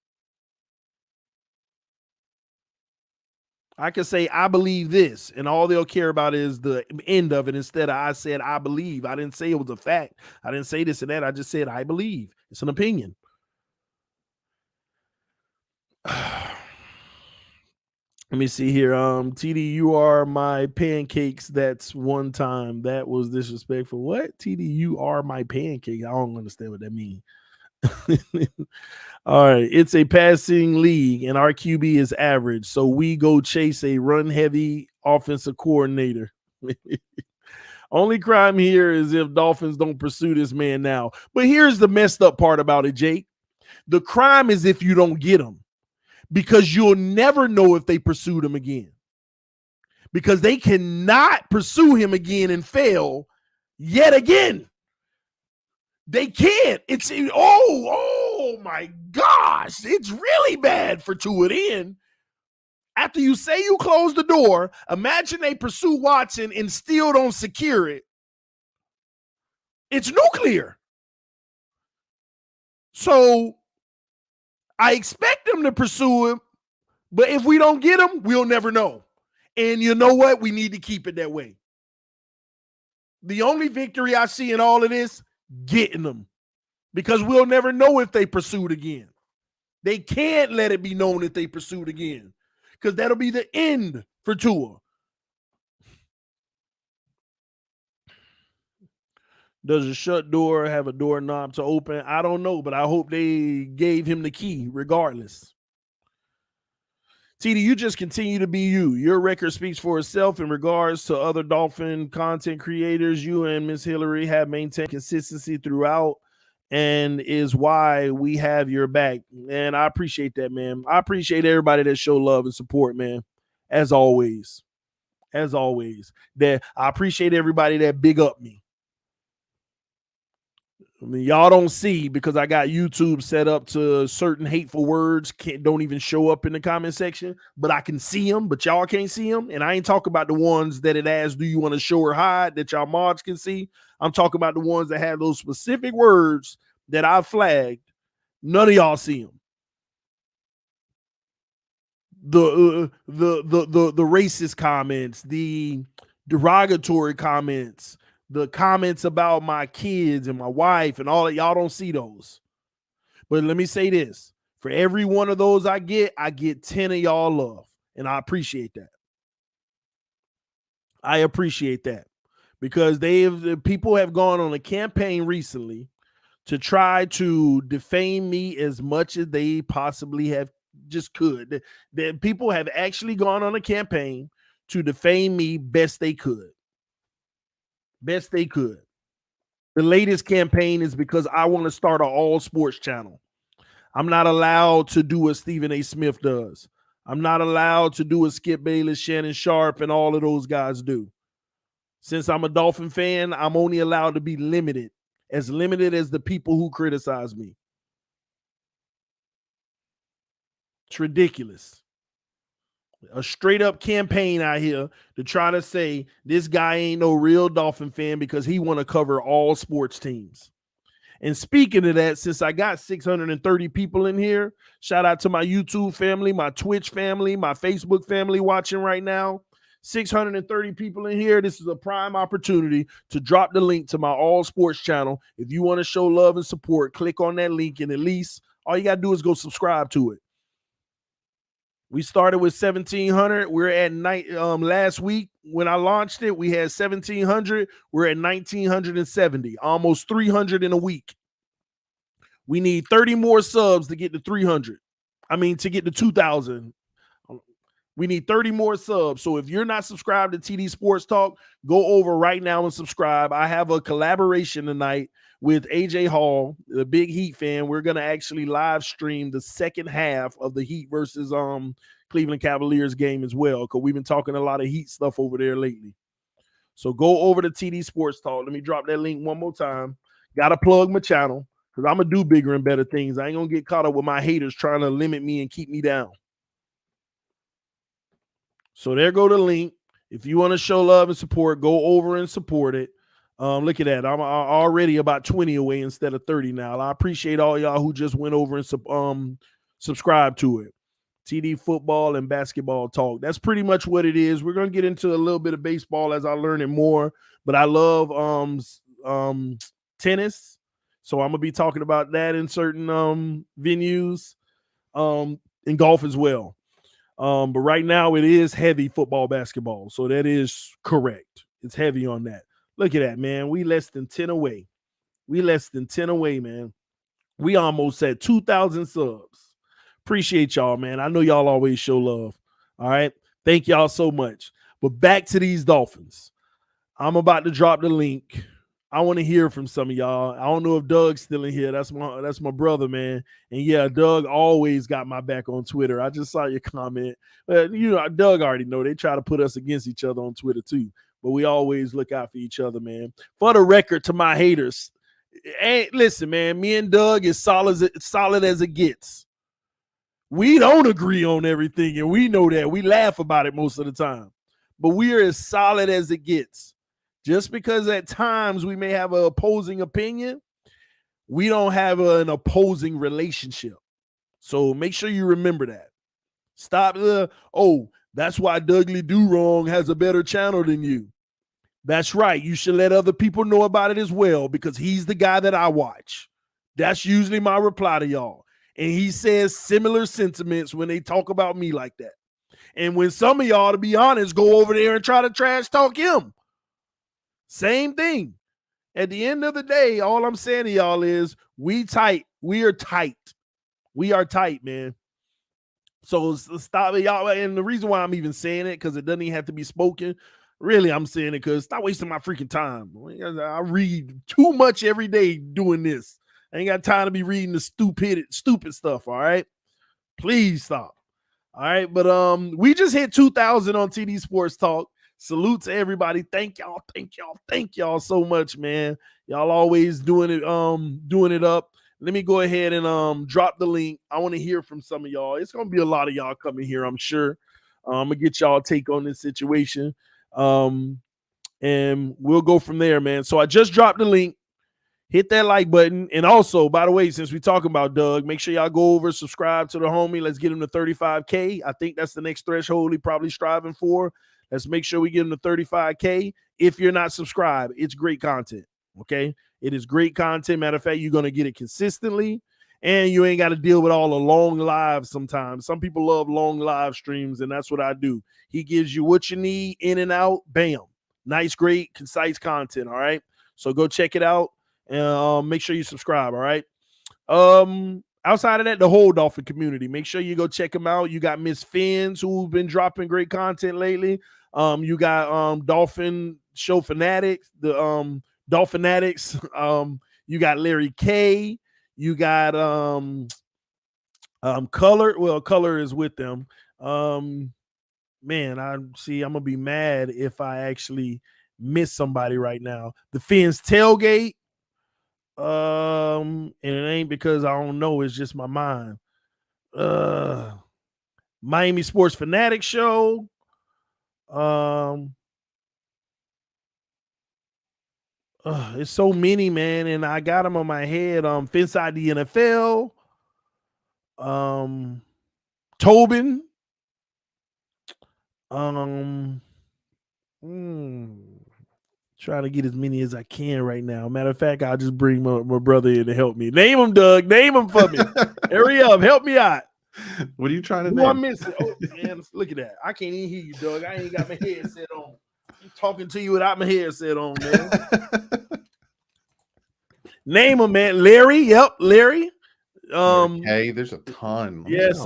I can say, I believe this, and all they'll care about is the end of it instead of I said, I believe. I didn't say it was a fact. I didn't say this and that. I just said, I believe. It's an opinion. Let me see here. TD, you are my pancakes. That's one time. That was disrespectful. What? TD, you are my pancake. I don't understand what that means. All right, it's a passing league, and our QB is average, so we go chase a run-heavy offensive coordinator. Only crime here is if Dolphins don't pursue this man now. But here's the messed up part about it, Jake. The crime is if you don't get him, because you'll never know if they pursued him again, because they cannot pursue him again and fail yet again. They can't. It's oh my gosh, it's really bad for Tua in. After you say you close the door, imagine they pursue Watson and still don't secure it. It's nuclear. So I expect them to pursue him, but if we don't get him, we'll never know. And you know what? We need to keep it that way. The only victory I see in all of this, getting them, because we'll never know if they pursued again. They can't let it be known that they pursued again, because that'll be the end for Tua. Does a shut door have a doorknob to open? I don't know, but I hope they gave him the key regardless. TD, you just continue to be you. Your record speaks for itself in regards to other Dolphin content creators. You and Miss Hillary have maintained consistency throughout, and is why we have your back. And I appreciate that, man. I appreciate everybody that show love and support, man. As always. That I appreciate everybody that big up me. I mean, y'all don't see, because I got YouTube set up to certain hateful words don't even show up in the comment section, but I can see them, but y'all can't see them. And I ain't talking about the ones that it asks, do you want to show or hide, that y'all mods can see. I'm talking about the ones that have those specific words that I flagged. None of y'all see them. The racist comments, the derogatory comments, the comments about my kids and my wife and all that, y'all don't see those. But let me say this. For every one of those I get 10 of y'all love. And I appreciate that. I appreciate that. Because people have gone on a campaign recently to try to defame me as much as they possibly have just could. That people have actually gone on a campaign to defame me best they could. Best they could. The latest campaign is because I want to start an all sports channel. I'm not allowed to do what Stephen A. Smith does. I'm not allowed to do what Skip Bayless, Shannon Sharp, and all of those guys do. Since I'm a Dolphin fan, I'm only allowed to be limited as the people who criticize me. It's ridiculous. A straight up campaign out here to try to say this guy ain't no real Dolphin fan because he want to cover all sports teams. And speaking of that, since I got 630 people in here, shout out to my YouTube family, my Twitch family, my Facebook family watching right now. 630 people in here. This is a prime opportunity to drop the link to my all sports channel. If you want to show love and support, click on that link, and at least all you got to do is go subscribe to it. We started with 1,700. We're at night. Last week when I launched it, we had 1,700. We're at 1,970, almost 300 in a week. We need 30 more subs to get to 300. I mean, to get to 2,000. We need 30 more subs. So if you're not subscribed to TD Sports Talk, go over right now and subscribe. I have a collaboration tonight with AJ Hall, the big Heat fan. We're going to actually live stream the second half of the Heat versus Cleveland Cavaliers game as well, because we've been talking a lot of Heat stuff over there lately. So go over to TD Sports Talk. Let me drop that link one more time. Got to plug my channel because I'm going to do bigger and better things. I ain't going to get caught up with my haters trying to limit me and keep me down. So there go the link. If you want to show love and support, go over and support it. Look at that. I'm already about 20 away instead of 30 now. I appreciate all y'all who just went over and subscribe to it. TD Football and Basketball Talk. That's pretty much what it is. We're going to get into a little bit of baseball as I learn it more, but I love tennis. So I'm going to be talking about that in certain venues, and golf as well. But right now it is heavy football, basketball. So that is correct. It's heavy on that. Look at that, man. We less than 10 away. Man. We almost at 2,000 subs. Appreciate y'all, man. I know y'all always show love. All right. Thank y'all so much. But back to these Dolphins. I'm about to drop the link. I want to hear from some of y'all. I don't know if Doug's still in here. That's my brother, man. And yeah, Doug always got my back on Twitter. I just saw your comment. But Doug already know they try to put us against each other on Twitter too. But we always look out for each other, man. For the record, to my haters, hey, listen, man, me and Doug is solid as it gets. We don't agree on everything, and we know that. We laugh about it most of the time. But we are as solid as it gets. Just because at times we may have an opposing opinion, we don't have an opposing relationship. So make sure you remember that. Stop that's why Dougly Do Wrong has a better channel than you. That's right. You should let other people know about it as well, because he's the guy that I watch. That's usually my reply to y'all. And he says similar sentiments when they talk about me like that. And when some of y'all, to be honest, go over there and try to trash talk him. Same thing. At the end of the day, all I'm saying to y'all is we tight. We are tight. We are tight, man. So stop it, y'all. And the reason why I'm even saying it, because it doesn't even have to be spoken. Really, I'm saying it because stop wasting my freaking time. I read too much every day doing this. I ain't got time to be reading the stupid stuff, all right? Please stop. All right, but we just hit 2,000 on TD Sports Talk. Salute to everybody. Thank y'all so much, man. Y'all always doing it up. Let me go ahead and drop the link. I want to hear from some of y'all. It's gonna be a lot of y'all coming here, I'm sure. I'm gonna get y'all take on this situation. And we'll go from there, man. So I just dropped the link. Hit that like button. And also, by the way, since we're talking about Doug, make sure y'all go over, subscribe to the homie. Let's get him to 35K. I think that's the next threshold he's probably striving for. Let's make sure we get him to 35K. If you're not subscribed, it's great content, okay? It is great content. Matter of fact, you're going to get it consistently, and you ain't got to deal with all the long lives sometimes. Some people love long live streams, and that's what I do. He gives you what you need, in and out, bam. Nice, great, concise content, all right? So go check it out, and make sure you subscribe, all right? Outside of that, the whole Dolphin community, make sure you go check them out. You got Miss Fins, who've been dropping great content lately. You got Dolphin Show Fanatics, the Dolphinatics. You got Larry K. You got Color. Well, Color is with them. Man, I'm gonna be mad if I actually miss somebody right now. The Fins tailgate. And it ain't because I don't know, it's just my mind. Miami Sports Fanatic Show. It's so many, man, and I got them on my head. Inside the NFL. Tobin. Trying to get as many as I can right now. Matter of fact, I'll just bring my brother in to help me. Name him, Doug. Name him for me. Hurry up. Help me out. What are you trying to Who name? I'm missing? Oh, man, look at that. I can't even hear you, Doug. I ain't got my headset on. I'm talking to you without my headset on, man. Name him, man. Larry. Yep, Larry. Hey, there's a ton. Yes.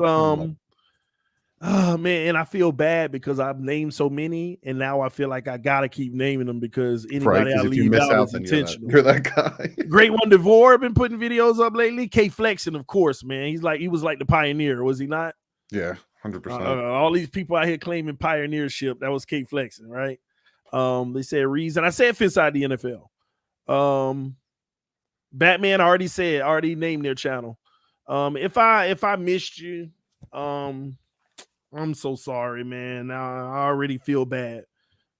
Oh man, and I feel bad because I've named so many, and now I feel like I gotta keep naming them because anybody I leave out is intentional. You're that guy. Great One DeVore been putting videos up lately. K Flexing, of course, man. He was like the pioneer, was he not? Yeah, 100%. All these people out here claiming pioneership, that was K Flexing, right? They said reason. I said inside the NFL. Batman already named their channel. If I missed you, I'm so sorry, man. Now I already feel bad.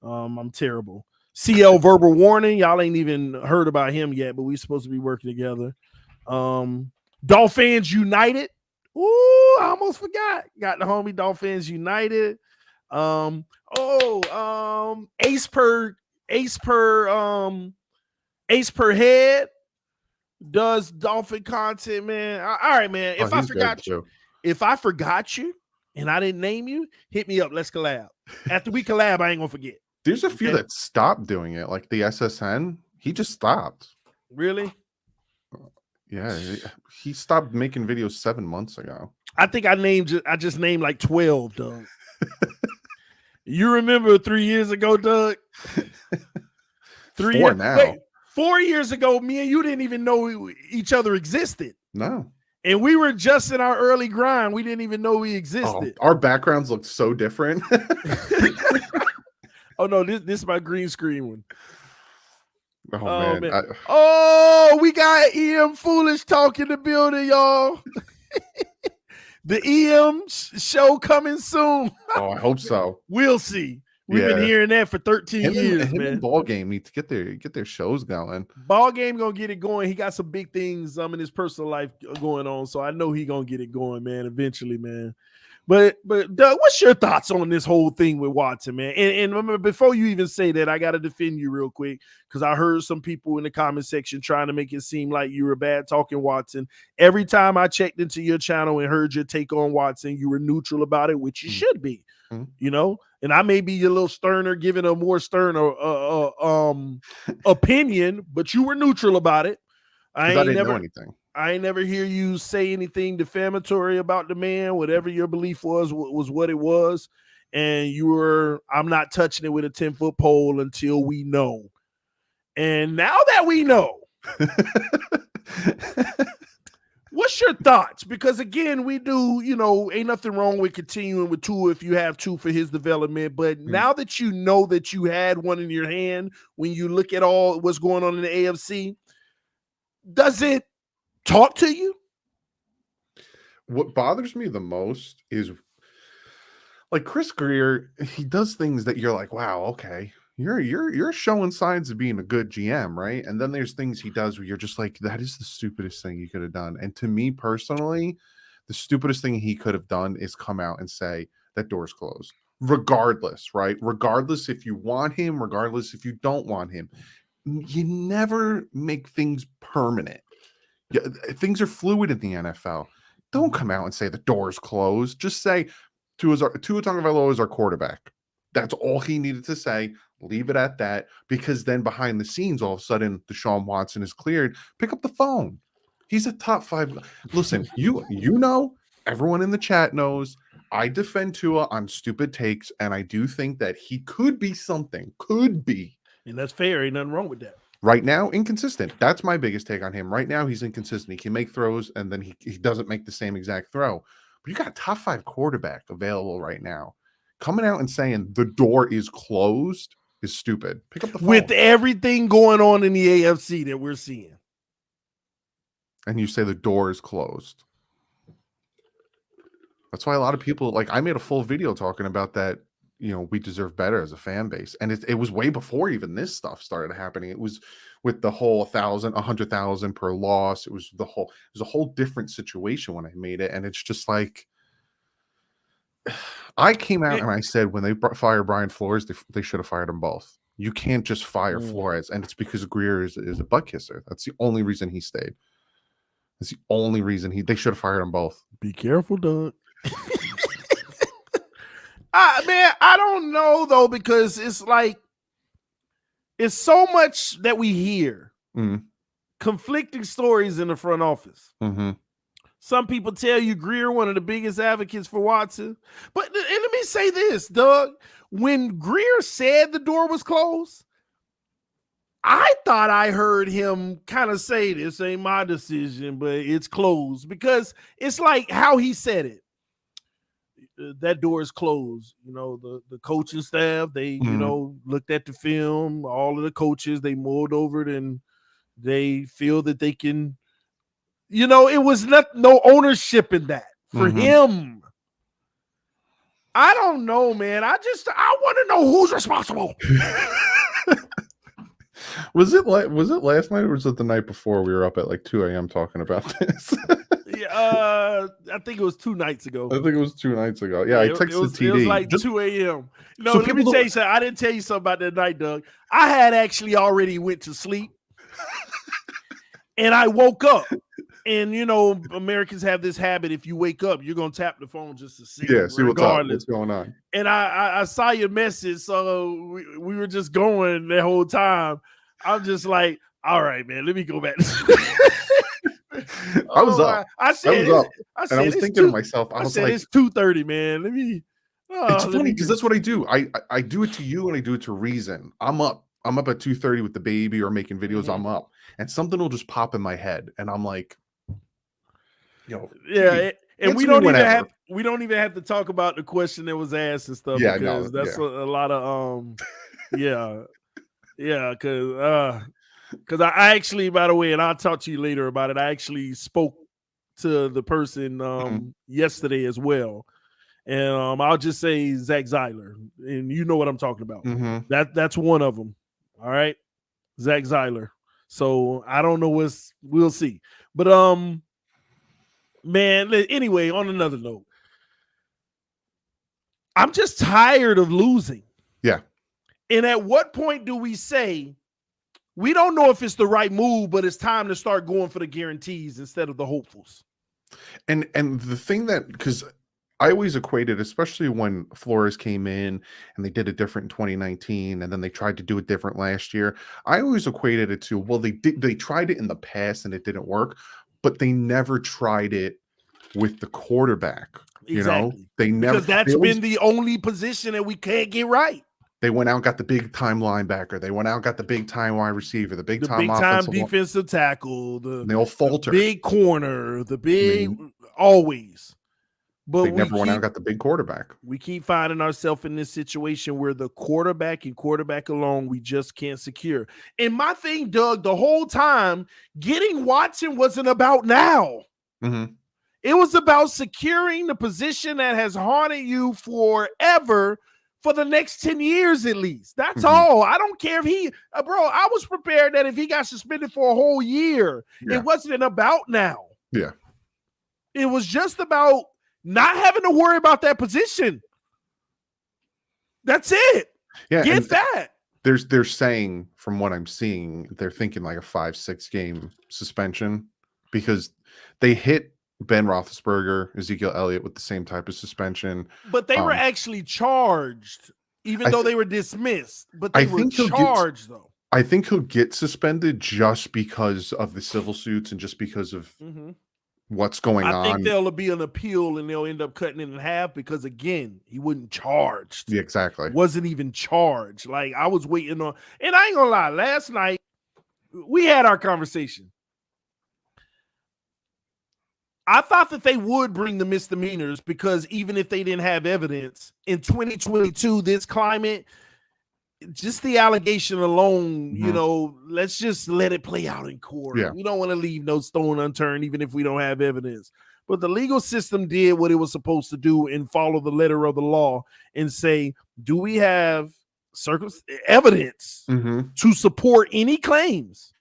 I'm terrible. CL Verbal Warning. Y'all ain't even heard about him yet, but we supposed to be working together. Dolphins United. Ooh, I almost forgot. Got the homie Dolphins United. Ace per head does dolphin content, man. All right, man. If I forgot you and I didn't name you, hit me up. Let's collab. After we collab, I ain't gonna forget. There's a few that stopped doing it, like the SSN. He just stopped. Really? Yeah, he stopped making videos 7 months ago. I think I just named like 12, Doug. You remember 3 years ago, Doug? 4 now. Wait, 4 years ago, me and you didn't even know each other existed. No. And we were just in our early grind. We didn't even know we existed. Our backgrounds looked so different. Oh, no, this is my green screen one. Oh, man. We got EM Foolish Talk in the building, y'all. The EM show coming soon. Oh, I hope so. We'll see. We've been hearing that for 13 years, man. Ball Game need to get their shows going. Ball Game gonna get it going. He got some big things in his personal life going on, so I know he gonna get it going, man. Eventually, man. But Doug, what's your thoughts on this whole thing with Watson, man? And remember, before you even say that, I gotta defend you real quick because I heard some people in the comment section trying to make it seem like you were bad talking Watson. Every time I checked into your channel and heard your take on Watson, you were neutral about it, which you should be. You know, and I may be a little sterner, giving a more stern opinion, but you were neutral about it. I didn't know anything. I ain't never hear you say anything defamatory about the man. Whatever your belief was what it was, and you were. I'm not touching it with a 10-foot pole until we know. And now that we know. What's your thoughts? Because again, we do, ain't nothing wrong with continuing with Tua if you have two for his development. But now that you know that you had one in your hand, when you look at all what's going on in the AFC, does it talk to you? What bothers me the most is like Chris Greer, he does things that you're like, wow, okay. You're showing signs of being a good GM, right? And then there's things he does where you're just like, that is the stupidest thing you could have done. And to me personally, the stupidest thing he could have done is come out and say that door's closed. Regardless, right? Regardless if you want him, regardless if you don't want him. You never make things permanent. Things are fluid in the NFL. Don't come out and say the door's closed. Just say Tua Tagovailoa is our quarterback. That's all he needed to say. Leave it at that, because then behind the scenes, all of a sudden, Deshaun Watson is cleared. Pick up the phone. He's a top 5. Listen, you know, everyone in the chat knows I defend Tua on stupid takes, and I do think that he could be something. Could be. And that's fair. Ain't nothing wrong with that. Right now, inconsistent. That's my biggest take on him. Right now, he's inconsistent. He can make throws, and then he doesn't make the same exact throw. But you got a top 5 quarterback available right now. Coming out and saying the door is closed is stupid. Pick up the phone. With everything going on in the AFC that we're seeing. And you say the door is closed. That's why a lot of people, like, I made a full video talking about that, we deserve better as a fan base. And it was way before even this stuff started happening. It was with the whole 100,000 per loss. It was a whole different situation when I made it. And it's just like, I came out and I said, when they fire Brian Flores, they should have fired them both. You can't just fire Flores. And it's because Greer is a butt kisser. That's the only reason he stayed. That's the only reason they should have fired them both. Be careful, Doug. Man, I don't know though, because it's like it's so much that we hear. Conflicting stories in the front office. Some people tell you Greer, one of the biggest advocates for Watson. But and let me say this, Doug. When Greer said the door was closed, I thought I heard him kind of say, this ain't my decision, but it's closed. Because it's like how he said it. That door is closed. The coaching staff, they, looked at the film. All of the coaches, they mulled over it and they feel that they can, it was no ownership in that for him. I don't know, man. I want to know who's responsible. Was it last night or was it the night before we were up at like 2 a.m. talking about this? I think it was 2 nights ago. I think it was 2 nights ago. Yeah, I texted TD. It was like 2 a.m. No, so let me tell you something. I didn't tell you something about that night, Doug. I had actually already went to sleep. And I woke up. And, Americans have this habit. If you wake up, you're going to tap the phone just to see. Yeah, see what's going on. And I saw your message. So we were just going the whole time. I'm just like, all right, man, let me go back to sleep. I was up. I said, and I was thinking to myself, I was like, it's 2:30, man. Let me. It's funny because that's what I do. I do it to you and I do it to Reason. I'm up at 2:30 with the baby or making videos. I'm up, and something will just pop in my head, and I'm like, yeah. And we don't even have to talk about the question that was asked and stuff. Yeah, because that's a lot of because I actually, by the way, and I'll talk to you later about it. I actually spoke to the person yesterday as well, and I'll just say Zach Zeiler, and you know what I'm talking about. That's one of them. All right, Zach Zeiler. So I don't know we'll see, but man. Anyway, on another note, I'm just tired of losing. Yeah. And at what point do we say, we don't know if it's the right move, but it's time to start going for the guarantees instead of the hopefuls? And the thing that, because I always equated, especially when Flores came in and they did it different in 2019, and then they tried to do it different last year. I always equated it to, well, they tried it in the past and it didn't work, but they never tried it with the quarterback. Exactly. They never. Because that's been the only position that we can't get right. They went out and got the big time linebacker. They went out and got the big time wide receiver, the big time defensive tackle, they'll falter. The big corner, the big always. But they never went out and got the big quarterback. We keep finding ourselves in this situation where the quarterback and quarterback alone, we just can't secure. And my thing, Doug, the whole time, getting Watson wasn't about now. It was about securing the position that has haunted you forever for the next 10 years at least. That's all. I don't care if I was prepared that if he got suspended for a whole year, it wasn't about now. Yeah. It was just about not having to worry about that position. That's it. Yeah. Get that. They're saying, from what I'm seeing, they're thinking like a 5-6 game suspension because they hit Ben Roethlisberger, Ezekiel Elliott with the same type of suspension. But they were actually charged, even though they were dismissed. But they were charged, though. I think he'll get suspended just because of the civil suits and just because of what's going on. I think there'll be an appeal and they'll end up cutting it in half because, again, he wasn't charged. Yeah, exactly. Wasn't even charged. Like, I was waiting on, and I ain't gonna lie, last night we had our conversation. I thought that they would bring the misdemeanors because even if they didn't have evidence in 2022, this climate, just the allegation alone, let's just let it play out in court. Yeah. We don't want to leave no stone unturned, even if we don't have evidence. But the legal system did what it was supposed to do and follow the letter of the law and say, do we have evidence to support any claims?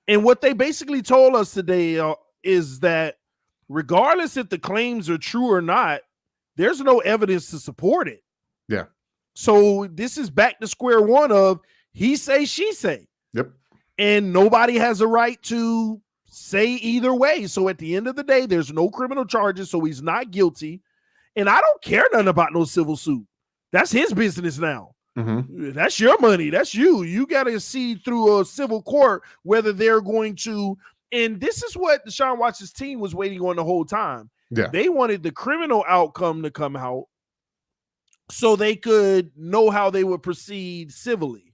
And what they basically told us today is that regardless if the claims are true or not, there's no evidence to support it. Yeah. So this is back to square one of he say, she say. Yep. And nobody has a right to say either way. So at the end of the day, there's no criminal charges, so he's not guilty. And I don't care nothing about no civil suit. That's his business now. That's your money. That's you. You got to see through a civil court whether they're going to. And this is what Deshaun Watson's team was waiting on the whole time. Yeah. They wanted the criminal outcome to come out so they could know how they would proceed civilly.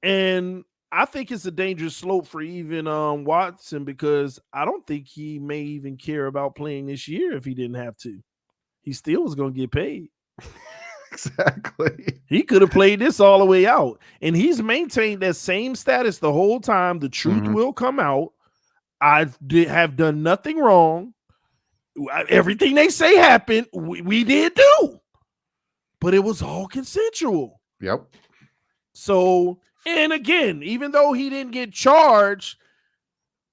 And I think it's a dangerous slope for even Watson, because I don't think he may even care about playing this year if he didn't have to. He still was going to get paid. Exactly. He could have played this all the way out. And he's maintained that same status the whole time. The truth will come out. I have done nothing wrong. Everything they say happened, we did do. But it was all consensual. Yep. So, and again, even though he didn't get charged,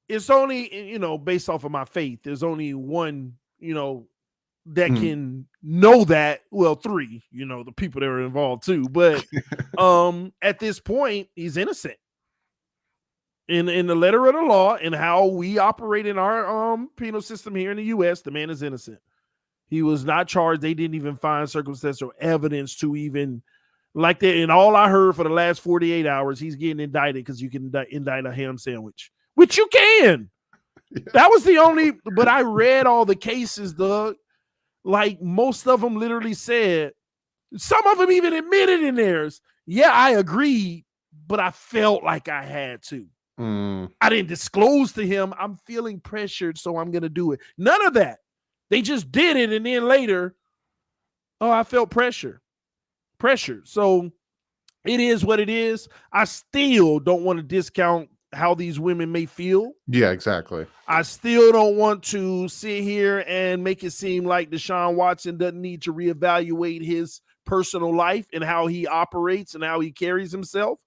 it's only, based off of my faith, there's only one, that can know that. Well, three, the people that are involved too. But at this point, he's innocent. In the letter of the law and how we operate in our penal system here in the U.S., the man is innocent. He was not charged. They didn't even find circumstantial evidence to even like that. And all I heard for the last 48 hours, he's getting indicted because you can indict a ham sandwich, which you can. Yeah. That was the only, but I read all the cases, Doug. Like most of them literally said, some of them even admitted in theirs, yeah, I agreed, but I felt like I had to. I didn't disclose to him, I'm feeling pressured, so I'm going to do it. None of that. They just did it, and then later, I felt pressure. So it is what it is. I still don't want to discount how these women may feel. Yeah, exactly. I still don't want to sit here and make it seem like Deshaun Watson doesn't need to reevaluate his personal life and how he operates and how he carries himself.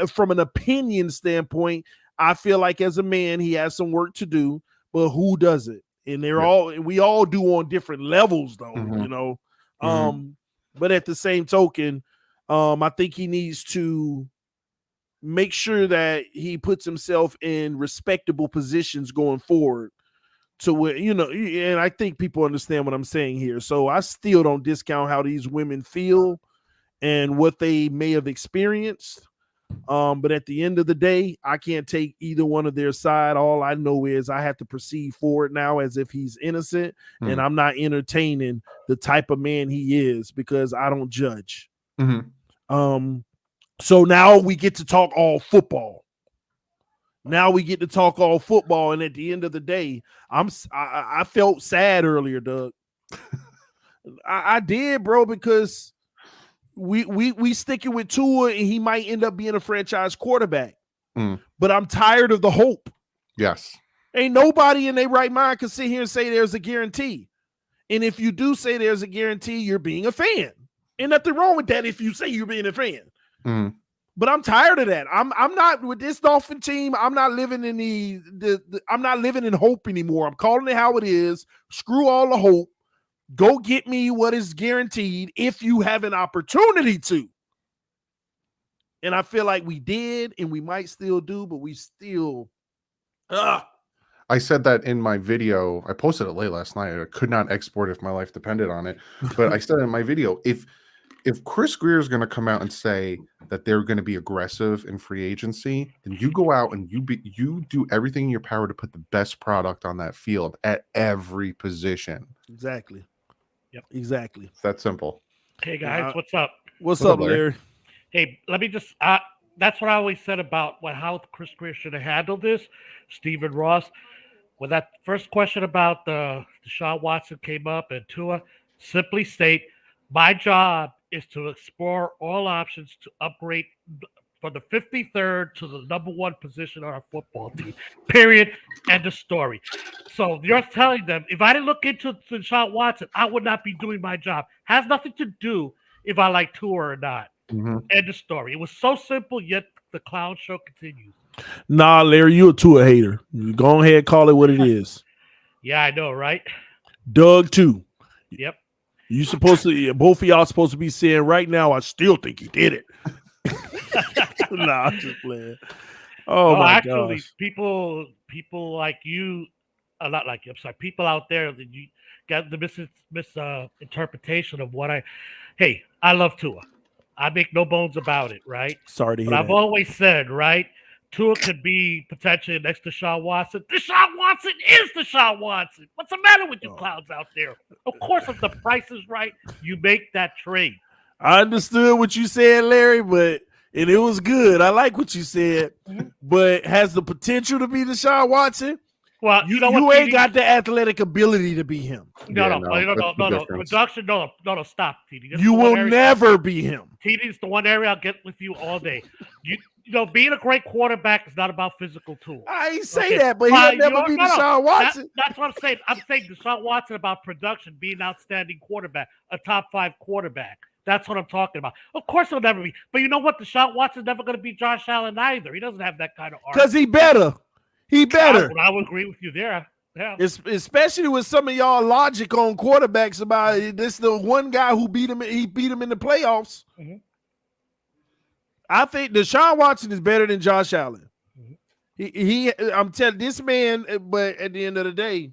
From an opinion standpoint, I feel like as a man, he has some work to do, but who does it? And we all do on different levels though, but at the same token, I think he needs to make sure that he puts himself in respectable positions going forward to where, and I think people understand what I'm saying here. So I still don't discount how these women feel and what they may have experienced. But at the end of the day, I can't take either one of their side. All I know is I have to proceed forward now as if he's innocent, and I'm not entertaining the type of man he is because I don't judge. So now we get to talk all football. And at the end of the day, I felt sad earlier, Doug. I did, bro, because we sticking with Tua and he might end up being a franchise quarterback. But I'm tired of the hope. Yes. Ain't nobody in their right mind can sit here and say there's a guarantee. And if you do say there's a guarantee, you're being a fan. Ain't nothing wrong with that if you say you're being a fan. But I'm tired of that. I'm not with this Dolphin team. I'm not living in I'm not living in hope anymore. I'm calling it how it is. Screw all the hope. Go get me what is guaranteed if you have an opportunity to. And I feel like we did, and we might still do, but we still. I said that in my video. I posted it late last night. I could not export if my life depended on it. But I said in my video, if Chris Grier is going to come out and say that they're going to be aggressive in free agency, then you go out and you do everything in your power to put the best product on that field at every position. Exactly. Yep. Exactly. It's that simple. Hey guys, what's up? What's up, Larry? Hey, let me just that's what I always said about how Chris Grier should have handled this. Stephen Ross. when that first question about the Deshaun Watson came up and Tua, simply state, my job is to explore all options to upgrade from the 53rd to the number one position on our football team. Period. End of story. So you're telling them if I didn't look into Deshaun Watson, I would not be doing my job. Has nothing to do if I like Tua or not. End of story. It was so simple, yet the clown show continues. Nah, Larry, you a Tua hater. You go ahead, call it what it is. Yeah, I know, right? Doug too. Yep. You supposed to, both of y'all supposed to be saying right now, I still think he did it. Nah, I'm just playing. Oh my actually, gosh. people like you, not like you. I'm sorry, people out there that you got the misinterpretation of what I. Hey, I love Tua. I make no bones about it, right? Sorry to hear But I've that. always said, right, Tua could be potentially next to Deshaun Watson. Deshaun Watson is Deshaun Watson. What's the matter with you clowns out there? Of course, if the price is right, you make that trade. I understood what you said, Larry, and it was good. I like what you said, but has the potential to be Deshaun Watson? Well, You, know what, you ain't TD? got the athletic ability to be him. No, that's the difference. production, no, stop, TD. This is You the one will area- never be him. TD is the one area I'll get with you all day. You know, being a great quarterback is not about physical tools. I ain't say Okay. that, but Well, he'll never be no, Deshaun Watson. That's what I'm saying. I'm saying Deshaun Watson about production, being an outstanding quarterback, a top 5 quarterback. That's what I'm talking about. Of course he'll never be. But you know what? Deshaun Watson's never going to be Josh Allen either. He doesn't have that kind of arm. Because he better. He better. I would agree with you there. Yeah. Especially with some of y'all logic on quarterbacks about it. This the one guy who beat him. He beat him in the playoffs. Mhm. I think Deshaun Watson is better than Josh Allen. Mhm. I'm telling this man, but at the end of the day,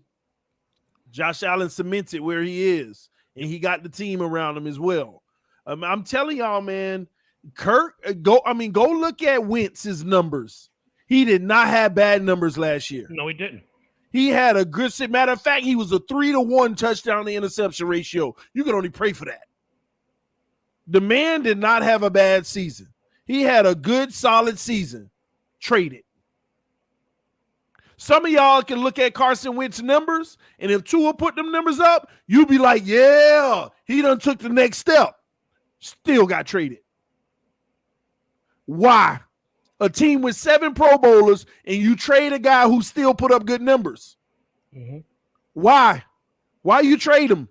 Josh Allen cements it where he is, and he got the team around him as well. I'm telling y'all, man, go look at Wentz's numbers. He did not have bad numbers last year. No, he didn't. He had a good, matter of fact, he was a 3-to-1 touchdown to interception ratio. You can only pray for that. The man did not have a bad season. He had a good, solid season. Trade it. Some of y'all can look at Carson Wentz's numbers, and if Tua put them numbers up, you'll be like, yeah, he done took the next step. Still got traded. Why? A team with 7 Pro Bowlers, and you trade a guy who still put up good numbers. Mm-hmm. Why? Why you trade him?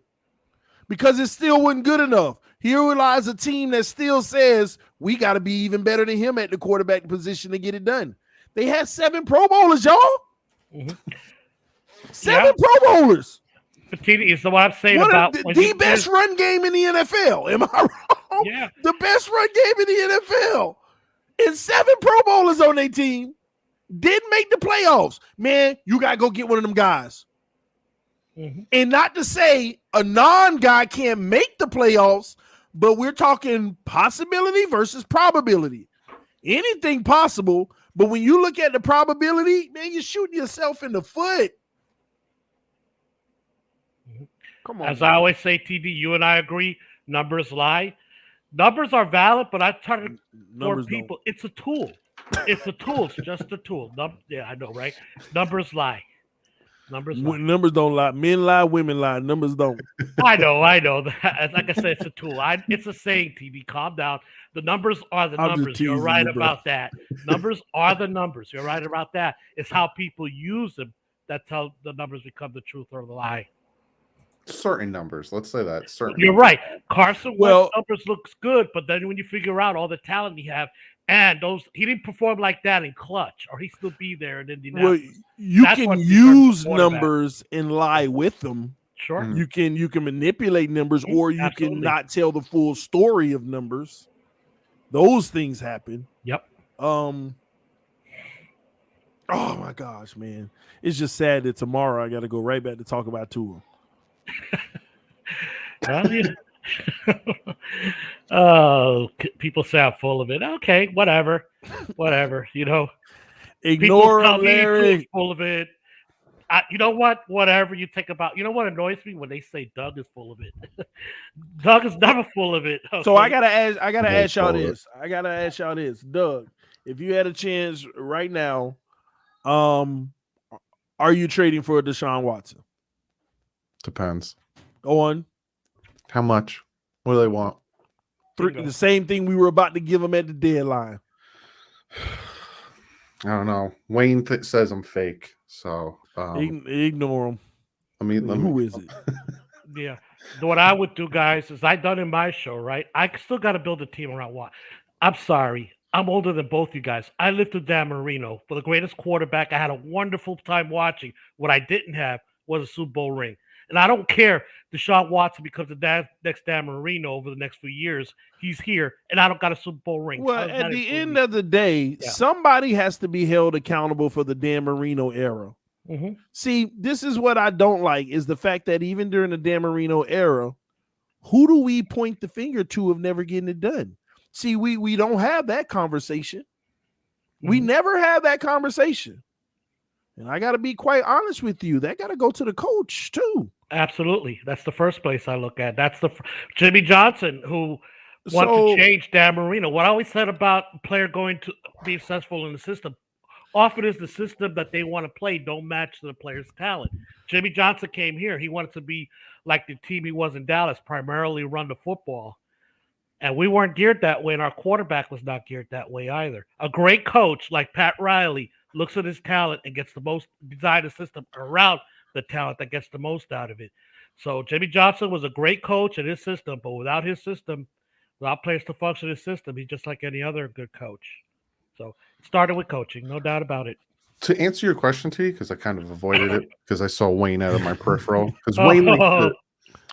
Because it still wasn't good enough. Here lies a team that still says we got to be even better than him at the quarterback position to get it done. They had 7 Pro Bowlers, y'all. Mm-hmm. 7 Pro Bowlers. But TD is what I'm saying about the best run game in the NFL. Am I wrong? Yeah. The best run game in the NFL. And 7 Pro Bowlers on their team didn't make the playoffs. Man, you got to go get one of them guys. Mm-hmm. And not to say a non-guy can't make the playoffs, but we're talking possibility versus probability. Anything possible, but when you look at the probability, man, you're shooting yourself in the foot. Come on. As I always say, TD, you and I agree, numbers lie. Numbers are valid, but I try to for people, it's a tool. It's a tool. It's just a tool. Yeah, I know, right? Numbers lie. Numbers don't lie. Men lie, women lie. Numbers don't. I know. Like I said, it's a tool. It's a saying, TV. Calm down. The numbers are the numbers. You're right about that. Numbers are the numbers. You're right about that. It's how people use them that tell the numbers become the truth or the lie. Certain numbers. Let's say that. Certain. You're right. Carson Wentz numbers looks good, but then when you figure out all the talent he have, and he didn't perform like that in clutch, or he still be there in Indianapolis. Well, you can use numbers and lie with them. Sure. You can manipulate numbers, or you can not tell the full story of numbers. Those things happen. Yep. Oh my gosh, man. It's just sad that tomorrow I got to go right back to talk about Tua. Well, oh, people say I'm full of it. Okay, whatever. You know, ignore Larry. Full of it. You know what? Whatever you think about. You know what annoys me when they say Doug is full of it. Doug is never full of it. Okay? So I gotta ask y'all this. Doug, if you had a chance right now, Are you trading for a Deshaun Watson? Depends. Go on. How much? What do they want? The same thing we were about to give him at the deadline. I don't know. Wayne says I'm fake, so Ignore him. Who is it? Yeah. What I would do, guys, is I done in my show, right? I still got to build a team around Watt. I'm sorry. I'm older than both you guys. I lived with Dan Marino for the greatest quarterback. I had a wonderful time watching. What I didn't have was a Super Bowl ring. And I don't care Deshaun Watson becomes the next Dan Marino over the next few years. He's here, and I don't got a Super Bowl ring. Well, at the end of the day, somebody has to be held accountable for the Dan Marino era. Mm-hmm. See, this is what I don't like, is the fact that even during the Dan Marino era, who do we point the finger to of never getting it done? See, we don't have that conversation. We never have that conversation. And I got to be quite honest with you. That got to go to the coach, too. Absolutely. That's the first place I look at. That's Jimmy Johnson, who wanted to change Dan Marino. What I always said about a player going to be successful in the system, often is the system that they want to play don't match the player's talent. Jimmy Johnson came here. He wanted to be like the team he was in Dallas, primarily run the football. And we weren't geared that way, and our quarterback was not geared that way either. A great coach like Pat Riley looks at his talent and gets the most, design a system around the talent that gets the most out of it. So Jimmy Johnson was a great coach in his system, but without his system, without players to function in his system, he's just like any other good coach. So it started with coaching, no doubt about it. To answer your question, T, because I kind of avoided it because I saw Wayne out of my peripheral. Because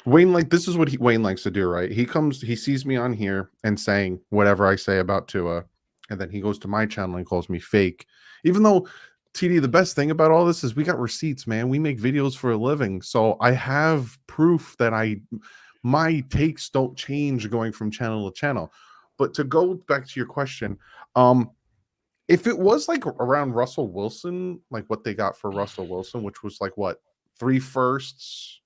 Wayne, this is what Wayne likes to do, right? He sees me on here and saying whatever I say about Tua, and then he goes to my channel and calls me fake. Even though, TD, the best thing about all this is we got receipts, man. We make videos for a living. So I have proof that my takes don't change going from channel to channel. But to go back to your question, if it was like around Russell Wilson, like what they got for Russell Wilson, which was like what, 3 firsts?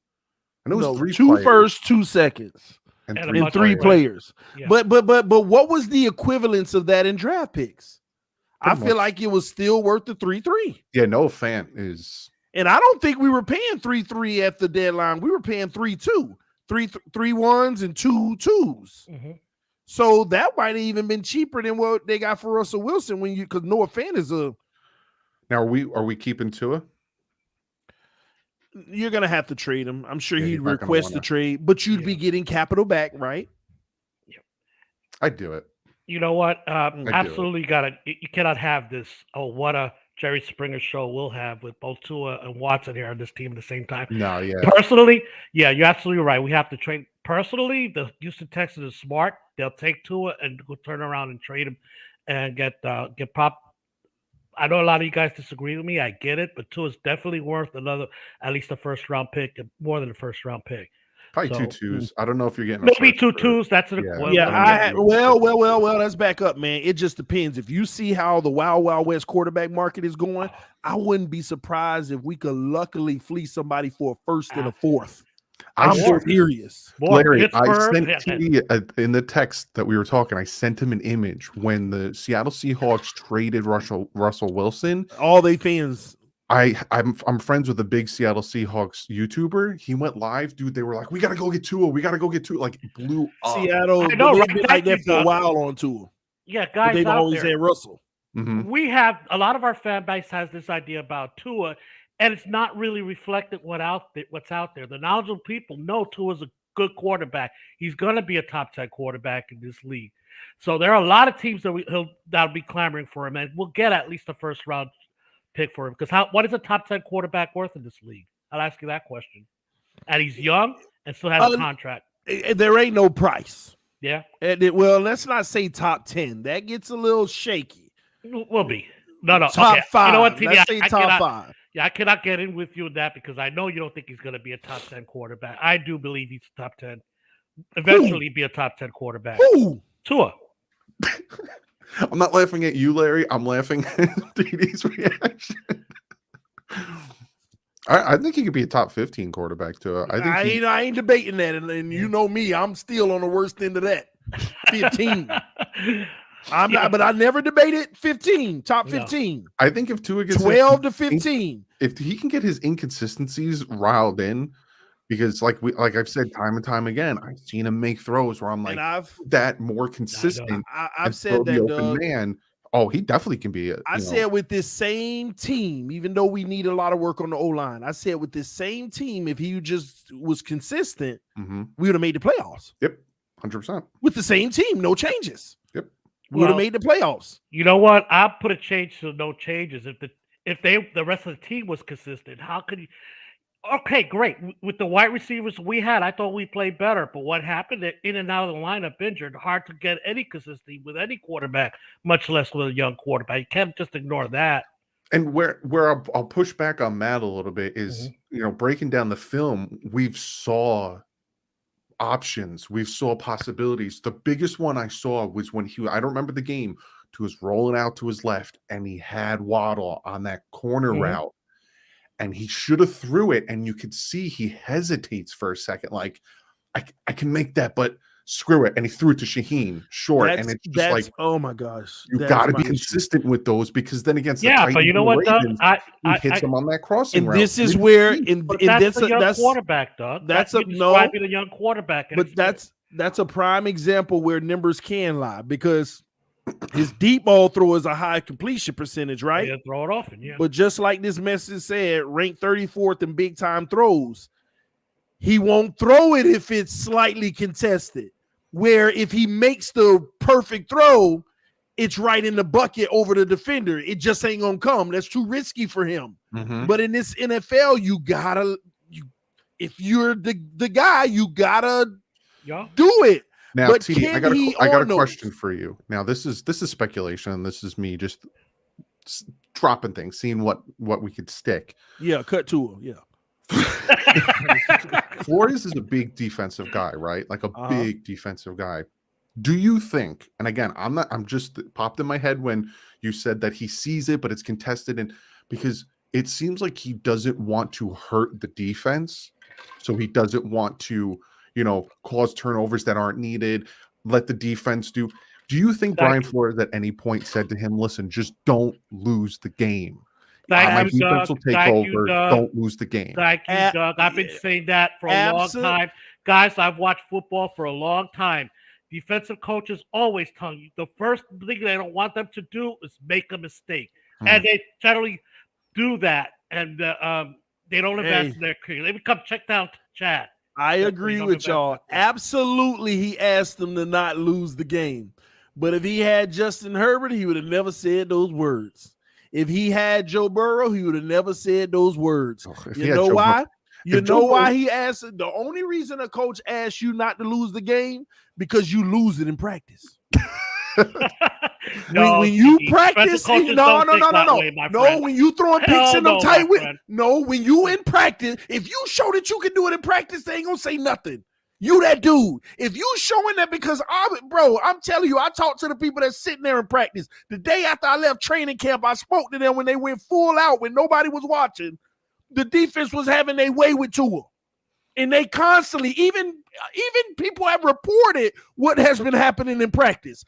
I know it was 2 firsts, 2 seconds, and 3 players. Yeah. But what was the equivalence of that in draft picks? I feel like it was still worth the 3-3. Yeah, no fan is. And I don't think we were paying 3-3 at the deadline. We were paying 3-2, 3 ones and 2 twos. Mm-hmm. So that might have even been cheaper than what they got for Russell Wilson because Noah Fant is a. Now are we keeping Tua? You're gonna have to trade him. I'm sure he'd request the trade, but you'd be getting capital back, right? Yep. I'd do it. You know what? Absolutely you cannot have this. Oh, what a Jerry Springer show we'll have with both Tua and Watson here on this team at the same time. No, yeah. Personally, yeah, you're absolutely right. We have to trade. Personally, the Houston Texans is smart. They'll take Tua and go turn around and trade him and get prop. I know a lot of you guys disagree with me. I get it, but Tua is definitely worth at least a first round pick, more than a first round pick. Probably 2 twos. I don't know if you're getting maybe 2 twos. That's an well. Let's back up, man. It just depends. If you see how the Wild West quarterback market is going, I wouldn't be surprised if we could luckily fleece somebody for a first and a fourth. I'm serious. Larry, I sent TD in the text that we were talking. I sent him an image when the Seattle Seahawks traded Russell Wilson. All they fans. I'm friends with a big Seattle Seahawks YouTuber. He went live, dude. They were like, "We gotta go get Tua. We gotta go get Tua." Like blew up. Seattle, they've been like that for a while on Tua. Yeah, guys, they've always had Russell. Mm-hmm. We have a lot of our fan base has this idea about Tua, and it's not really reflected what's out there. The knowledgeable people know Tua's a good quarterback. He's going to be a top 10 quarterback in this league. So there are a lot of teams that'll be clamoring for him, and we'll get at least a first round pick for him. Because what is a top 10 quarterback worth in this league? I'll ask you that question. And he's young and still has a contract. There ain't no price. Yeah. Well, let's not say top 10. That gets a little shaky. Will be. No. Top 5. You know what, TD? Let's say top 5. Yeah, I cannot get in with you with that because I know you don't think he's going to be a top 10 quarterback. I do believe he's top 10. Eventually be a top 10 quarterback. Who? Tua. I'm not laughing at you, Larry. I'm laughing at DD's reaction. I think he could be a top 15 quarterback too. I ain't debating that, and you know me, I'm still on the worst end of that. 15. I'm not, but I never debated 15, top No. 15. I think if Tua gets 12 to 15. if he can get his inconsistencies riled in, because like I've said time and time again, I've seen him make throws where I'm like, And I've that more consistent. I've and said throw the that, open Doug. man. Oh, he definitely can be. I said with this same team, even though we need a lot of work on the O-line, I said with this same team, if he just was consistent, we would have made the playoffs. Yep, 100%. With the same team, no changes. Yep, we would have made the playoffs. You know what? I'll put a change to no changes. If the rest of the team was consistent, how could you? Okay, great. With the wide receivers we had, I thought we played better. But what happened? They're in and out of the lineup injured. Hard to get any consistency with any quarterback, much less with a young quarterback. You can't just ignore that. And where I'll push back on Matt a little bit is, breaking down the film, we've saw options. We've saw possibilities. The biggest one I saw was when I don't remember the game, he was rolling out to his left and he had Waddle on that corner route. And he should have threw it, and you could see he hesitates for a second, like I can make that, but screw it. And he threw it to Shaheen short, and it's just like, oh my gosh, you got to be consistent with those, because then against the Titans, but you know what, Doug? He hits him on that crossing route. This is where that's a young quarterback, Doug. That's a young quarterback, but that's a prime example where numbers can lie, because his deep ball throw is a high completion percentage, right? Yeah, throw it often, yeah. But just like this message said, ranked 34th in big time throws. He won't throw it if it's slightly contested. Where if he makes the perfect throw, it's right in the bucket over the defender. It just ain't gonna come. That's too risky for him. But in this NFL, if you're the guy, you gotta do it. Now, but TD, I got a question for you. Now, this is speculation, and this is me just dropping things, seeing what we could stick. Yeah, cut to him. Yeah. Flores is a big defensive guy, right? Like a big defensive guy. Do you think? And again, I'm just popped in my head when you said that he sees it, but it's contested, and because it seems like he doesn't want to hurt the defense, so he doesn't want to, cause turnovers that aren't needed, let the defense do. Do you think Brian Flores at any point said to him, listen, just don't lose the game? My defense will take over. Don't lose the game. Thank you, Doug. I've been saying that for a long time. Guys, I've watched football for a long time. Defensive coaches always tell you the first thing they don't want them to do is make a mistake. And they generally do that. And they don't invest in their career. They become checked out chat. I agree with y'all. Absolutely, he asked them to not lose the game. But if he had Justin Herbert, he would have never said those words. If he had Joe Burrow, he would have never said those words. You know why? You know why he asked it? The only reason a coach asks you not to lose the game, because you lose it in practice. When you practice, when you throwing picks in them tight with, when you in practice, if you show that you can do it in practice, they ain't gonna say nothing. You that dude. If you showing that, because I'm telling you, I talked to the people that's sitting there in practice. The day after I left training camp, I spoke to them when they went full out, when nobody was watching. The defense was having their way with Tua. And they constantly, even people have reported what has been happening in practice.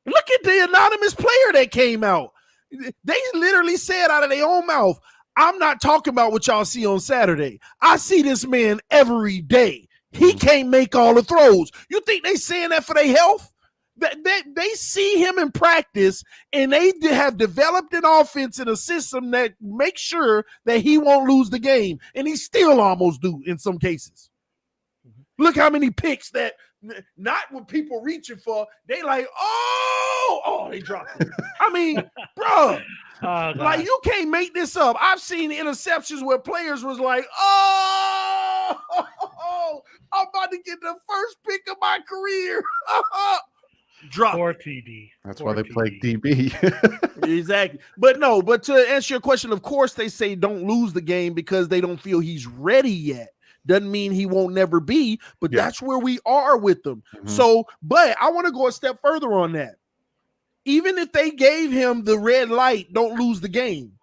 Look at the anonymous player that came out. They literally said out of their own mouth, I'm not talking about what y'all see on Saturday. I see this man every day. He can't make all the throws. You think they saying that for their health? They see him in practice, and they have developed an offense and a system that makes sure that he won't lose the game, and he still almost do in some cases. Look how many picks that not what people reaching for. They like, they dropped it. I mean, bro, like you can't make this up. I've seen interceptions where players was like, I'm about to get the first pick of my career. Drop. Poor TD. That's why they play DB. Exactly. But to answer your question, of course they say don't lose the game because they don't feel he's ready yet. Doesn't mean he won't never be, but that's where we are with them. So, but I want to go a step further on that. Even if they gave him the red light, don't lose the game.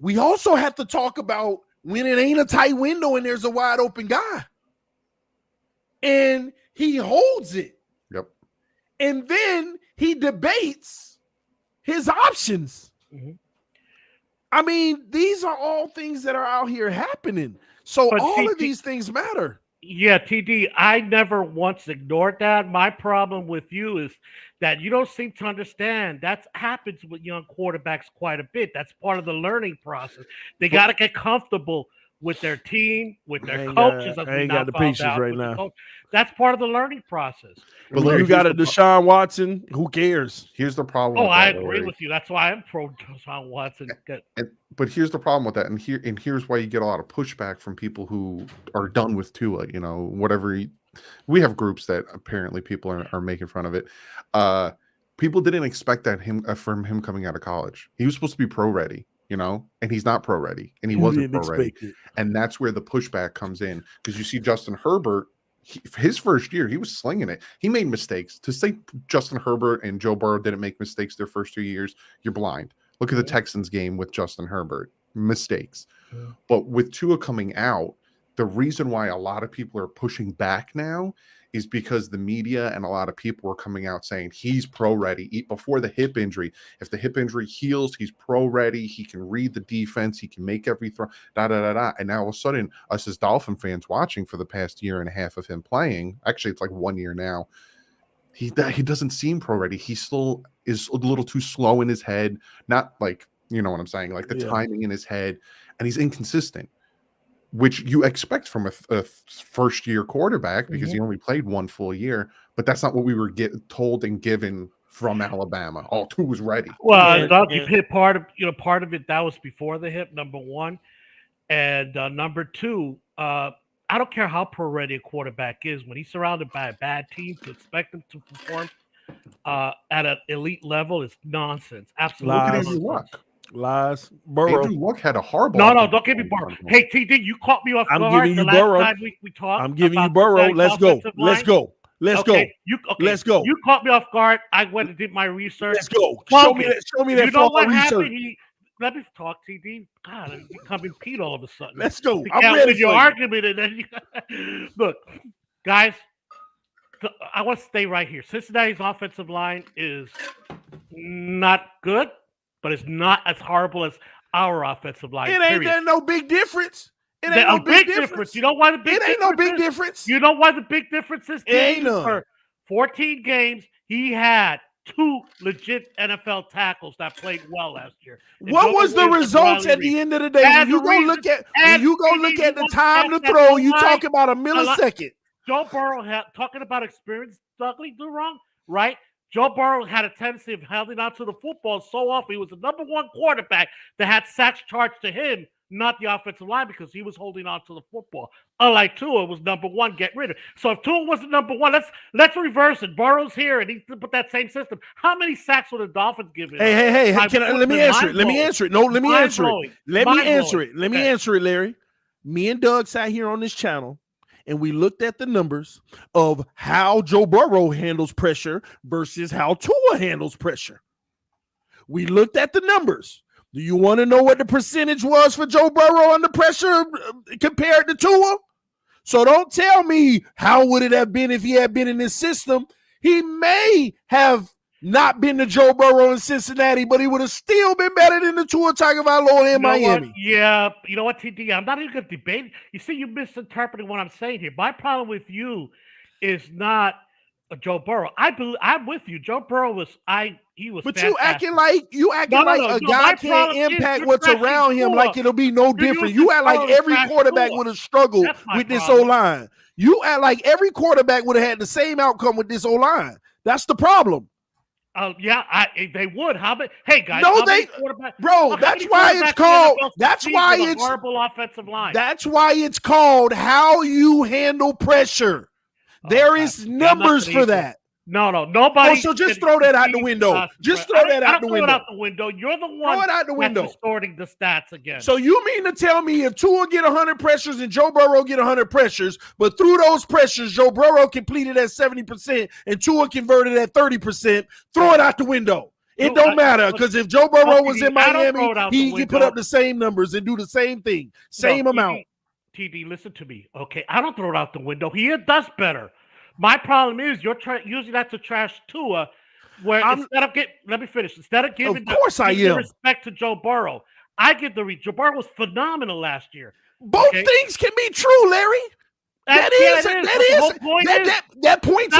We also have to talk about when it ain't a tight window and there's a wide open guy. And he holds it. Yep. And then he debates his options. Mm-hmm. I mean, these are all things that are out here happening. So But all of these things matter. Yeah, TD, I never once ignored that. My problem with you is that you don't seem to understand that happens with young quarterbacks quite a bit. That's part of the learning process. They got to get comfortable with their team, with their coaches, as I we ain't now got the found patience out. right with the now. coach. That's part of the learning process. But When Larry, you got a here's the Deshaun Watson, who cares? Here's the problem. Oh, with I that, agree Larry. with you. That's why I'm pro Deshaun Watson. But here's the problem with that, and here's why you get a lot of pushback from people who are done with Tua. You know, whatever. We have groups that apparently people are making fun of it. People didn't expect that from him coming out of college. He was supposed to be pro ready, you know, and he's not pro ready, and he wasn't pro ready. And that's where the pushback comes in, because you see Justin Herbert. His first year, he was slinging it. He made mistakes. To say Justin Herbert and Joe Burrow didn't make mistakes their first 2 years, you're blind. Look at the Texans game with Justin Herbert. Mistakes. Yeah. But with Tua coming out, the reason why a lot of people are pushing back now is because the media and a lot of people were coming out saying he's pro ready before the hip injury. If the hip injury heals, he's pro ready. He can read the defense. He can make every throw. And now all of a sudden, us as Dolphin fans watching for the past year and a half of him playing, actually it's like 1 year now, he doesn't seem pro ready. He still is a little too slow in his head. Not like, you know what I'm saying, like the timing in his head, and he's inconsistent, which you expect from a first-year quarterback because he only played 1 full year. But that's not what we were told and given from Alabama. All Tua was ready. Well, Doug, you hit part of it. That was before the hip, number one, and number two. I don't care how pro ready a quarterback is when he's surrounded by a bad team. To expect him to perform at an elite level is nonsense. Absolutely, Look at Andrew Luck. Lies. Burrow. Andrew Luck had a horrible. No, don't give me Burrow. Hey, TD, you caught me off guard. I'm giving you Burrow. We talked. I'm giving you Burrow. Let's go. Let's go. Let's go. Let's go. You caught me off guard. I went and did my research. Let's go. Show me that. You know what happened? Let me talk, TD. God, I'm becoming Pete all of a sudden. Let's go. I'm ready for your argument. And then look, guys, I want to stay right here. Cincinnati's offensive line is not good, but it's not as horrible as our offensive line. It ain't there no big difference. It ain't no big difference. You know why the big difference? It ain't no big difference. You know why the big difference is? It ain't none. For 14 games, he had 2 legit NFL tackles that played well last year. What was the results at the end of the day? When you go look at the time to throw, you talk about a millisecond. Joe Burrow talking about experience, Dudley, do wrong, right? Joe Burrow had a tendency of holding on to the football so often. He was the number one quarterback that had sacks charged to him, not the offensive line, because he was holding on to the football. Unlike Tua was number one, get rid of it. So if Tua was the number one, let's reverse it. Burrow's here, and he put that same system. How many sacks were the Dolphins giving? Hey, let me answer it. No, let me answer it. Let me answer it, Larry. Me and Doug sat here on this channel, and we looked at the numbers of how Joe Burrow handles pressure versus how Tua handles pressure. We looked at the numbers. Do you want to know what the percentage was for Joe Burrow under pressure compared to Tua? So don't tell me how would it have been if he had been in this system. He may have not been to Joe Burrow in Cincinnati, but he would have still been better than the Tua Tagovailoa in Miami. Yeah, you know what, TD? I'm not even going to debate. You see, you're misinterpreting what I'm saying here. My problem with you is not Joe Burrow. I'm with you. Joe Burrow was he was. But fantastic. you acting like a guy can't impact what's around him like it'll be no different. You act like every quarterback would have struggled with this O-line. You act like every quarterback would have had the same outcome with this O-line. That's the problem. They would. How many? Hey guys, no, bro. That's why it's called. That's why it's horrible offensive line. That's why it's called how you handle pressure. There is numbers for that. No, nobody. Oh, so just throw that out the window. Just throw that out the window. Throw it out the window. You're the one. Throw it out the window. Distorting the stats again. So you mean to tell me if Tua get 100 pressures and Joe Burrow get 100 pressures, but through those pressures, Joe Burrow completed at 70% and Tua converted at 30%, throw it out the window. It don't matter, because if Joe Burrow was in Miami, he can put up the same numbers and do the same thing, same amount. TD, listen to me, okay? I don't throw it out the window. He does better. My problem is you're using that to trash Tua, where let me finish. Instead of giving the respect to Joe Burrow, I give Joe Burrow was phenomenal last year. Both things can be true, Larry. That points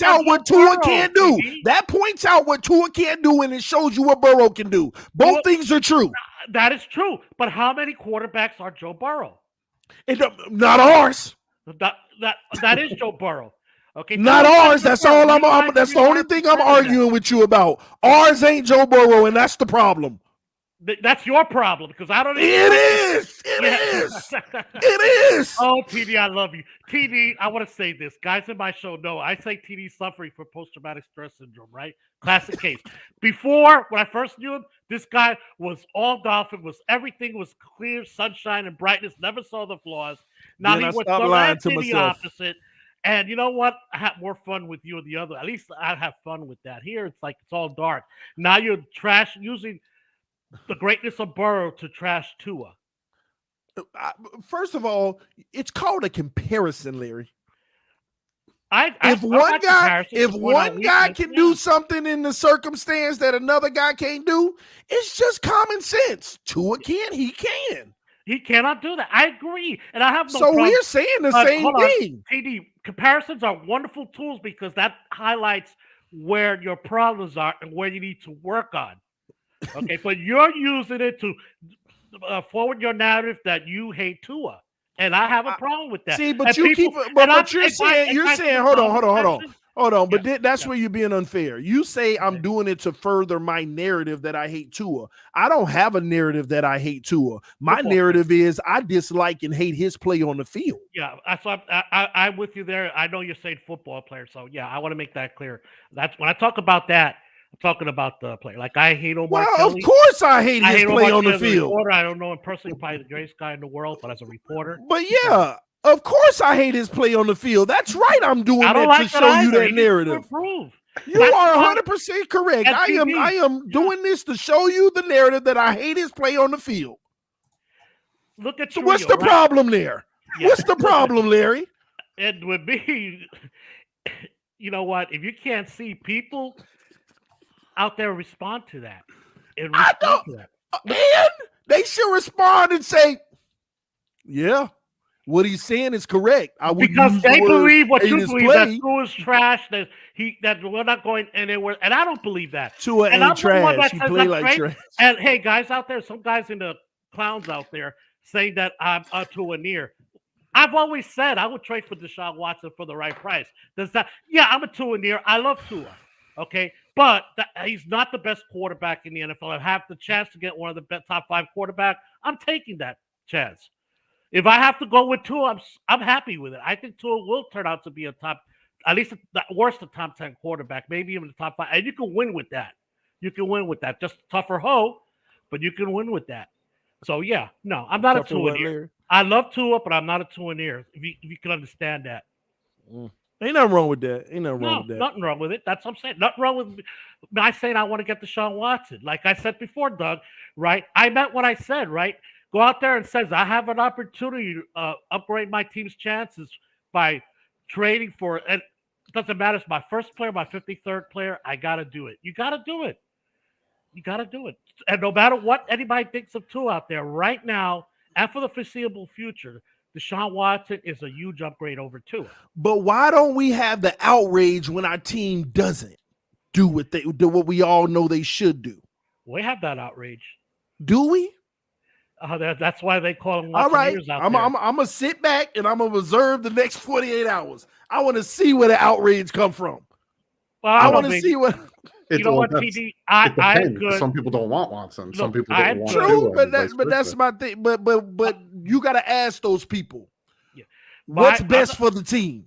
out what Tua can't do. That points out what Tua can't do, and it shows you what Burrow can do. Both things are true. That is true. But how many quarterbacks are Joe Burrow? Not ours. That is Joe Burrow. Okay, not ours. That's all that's the only thing I'm arguing with you about. Ours ain't Joe Burrow, and that's the problem. That's your problem because I don't. It is. Oh, TD, I love you. TD, I want to say this. Guys in my show know I say TD suffering from post-traumatic stress syndrome, right? Classic case. Before, when I first knew him, this guy was all Dolphin, everything was clear, sunshine, and brightness, never saw the flaws. Now he was the opposite. And you know what? I have more fun with you or the other. At least I have fun with that. Here, it's like it's all dark. Now you're using the greatness of Burrow to trash Tua. First of all, it's called a comparison, Larry. If one guy can do something in the circumstance that another guy can't do, it's just common sense. Tua can, he can. He cannot do that. I agree, and I have no. So problem. We're saying the same thing. TD, comparisons are wonderful tools because that highlights where your problems are and where you need to work on. Okay, but you're using it to forward your narrative that you hate Tua, and I have a problem with that. See, but you're saying, hold on. But that's where you're being unfair. You say I'm doing it to further my narrative that I hate Tua. I don't have a narrative that I hate Tua. My narrative is I dislike and hate his play on the field. Yeah, I'm with you there. I know you're saying football player, so yeah, I want to make that clear. That's when I talk about that. I'm talking about the play. Like I hate Omar Kelly. Of course I hate his play on the field. I don't know him personally, probably the greatest guy in the world, but as a reporter. But yeah, of course I hate his play on the field. That's right. I'm doing that to show you that narrative. You are 100% correct. I am doing this to show you the narrative that I hate his play on the field. Look at so what's the problem there? Yeah. What's the problem, Larry? And with me, you know what? If you can't see people out there respond to that. And they should respond and say, yeah, what he's saying is correct. Because they believe what you believe, that Tua is trash, that we're not going anywhere. And I don't believe that. Tua ain't trash. He play like trash. And hey, guys out there, some guys in the clowns out there saying that I'm a Tua near. I've always said I would trade for Deshaun Watson for the right price. I'm a Tua near. I love Tua. Okay, but he's not the best quarterback in the NFL. I have the chance to get one of the top 5 quarterbacks. I'm taking that chance. If I have to go with Tua, I'm happy with it. I think Tua will turn out to be at least the worst of top 10 quarterback, maybe even the top 5, and you can win with that. Just tougher hoe, but you can win with that. So yeah, no, I'm not a Tua near. I love Tua, but I'm not a Tua near. If you can understand that. Ain't nothing wrong with that. Nothing wrong with it. That's what I'm saying. Nothing wrong with me saying I want to get Deshaun Watson. Like I said before, Doug, right? I meant what I said, right? Go out there and says, I have an opportunity to upgrade my team's chances by trading for it. And it doesn't matter if it's my first player, my 53rd player. I got to do it. You got to do it. And no matter what anybody thinks of Tua out there right now and for the foreseeable future, Deshaun Watson is a huge upgrade over Tua. But why don't we have the outrage when our team doesn't do what we all know they should do? We have that outrage. Do we? That's why they call them. All right, I'm gonna sit back and I'm gonna reserve the next 48 hours. I want to see where the outrage come from. Well, I want to see what. You know what, TD? I'm good. Some people don't want Watson. Some people don't want Tua. But that's my thing. But you got to ask those people. Yeah. What's best for the team?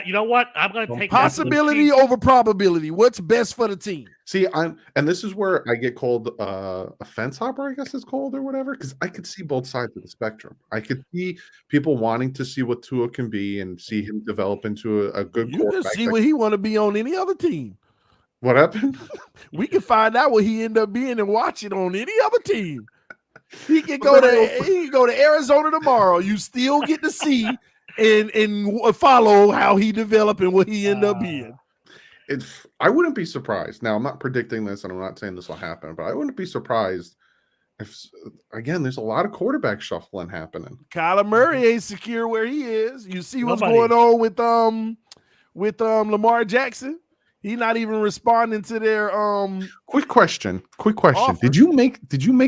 You know what? I'm going to take possibility over probability. What's best for the team? See, and this is where I get called a fence hopper, I guess it's called, or whatever, because I could see both sides of the spectrum. I could see people wanting to see what Tua can be and see him develop into a good quarterback. You can see what he want to be on any other team. What happened? We can find out what he ended up being and watch it on any other team. He can go to Arizona tomorrow. You still get to see and follow how he developed and what he ended up being. I wouldn't be surprised. Now, I'm not predicting this, and I'm not saying this will happen, but I wouldn't be surprised if, again, there's a lot of quarterback shuffling happening. Kyler Murray ain't secure where he is. You see what's going on with Lamar Jackson? He's not even responding to their Quick question. offer. Did you make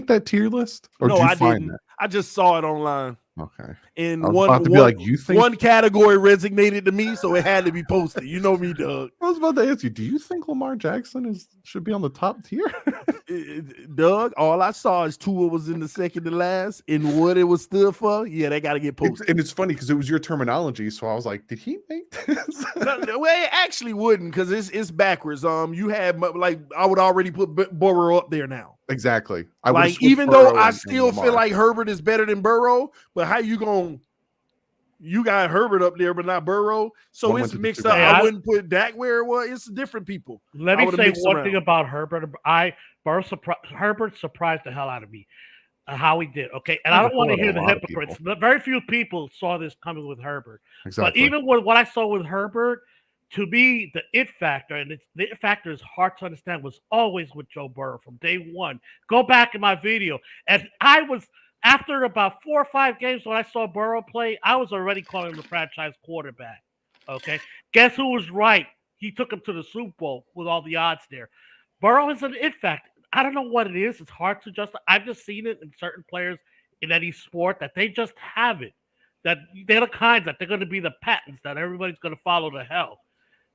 that tier list? Or No, did you I find didn't. that? I just saw it online. Okay. And I was about to be like, you think one category resonated to me, so it had to be posted. You know me, Doug. I was about to ask you, do you think Lamar Jackson should be on the top tier? Doug, all I saw is Tua was in the second to last, and what it was stood for, yeah, they got to get posted. And it's funny because it was your terminology, so I was like, did he make this? No, well, it actually wouldn't, because it's backwards. You had like I would already put Burrow up there now. Exactly. Like, even though I still feel like Herbert is better than Burrow, but how you got Herbert up there, but not Burrow. So it's mixed up. I wouldn't put Dak where it was. It's different people. Let me say one thing about Herbert. Herbert surprised the hell out of me. How he did. Okay. And I don't want to hear the hypocrites. Very few people saw this coming with Herbert. Exactly. But even with what I saw with Herbert, to me, the it factor, and the it factor is hard to understand, was always with Joe Burrow from day one. Go back in my video. And I was, after about 4 or 5 games when I saw Burrow play, I was already calling him the franchise quarterback. Okay. Guess who was right? He took him to the Super Bowl with all the odds there. Burrow is an it factor. I don't know what it is. It's hard to justify. I've just seen it in certain players in any sport that they just have it. That they're the kinds that they're going to be the patents that everybody's going to follow to hell.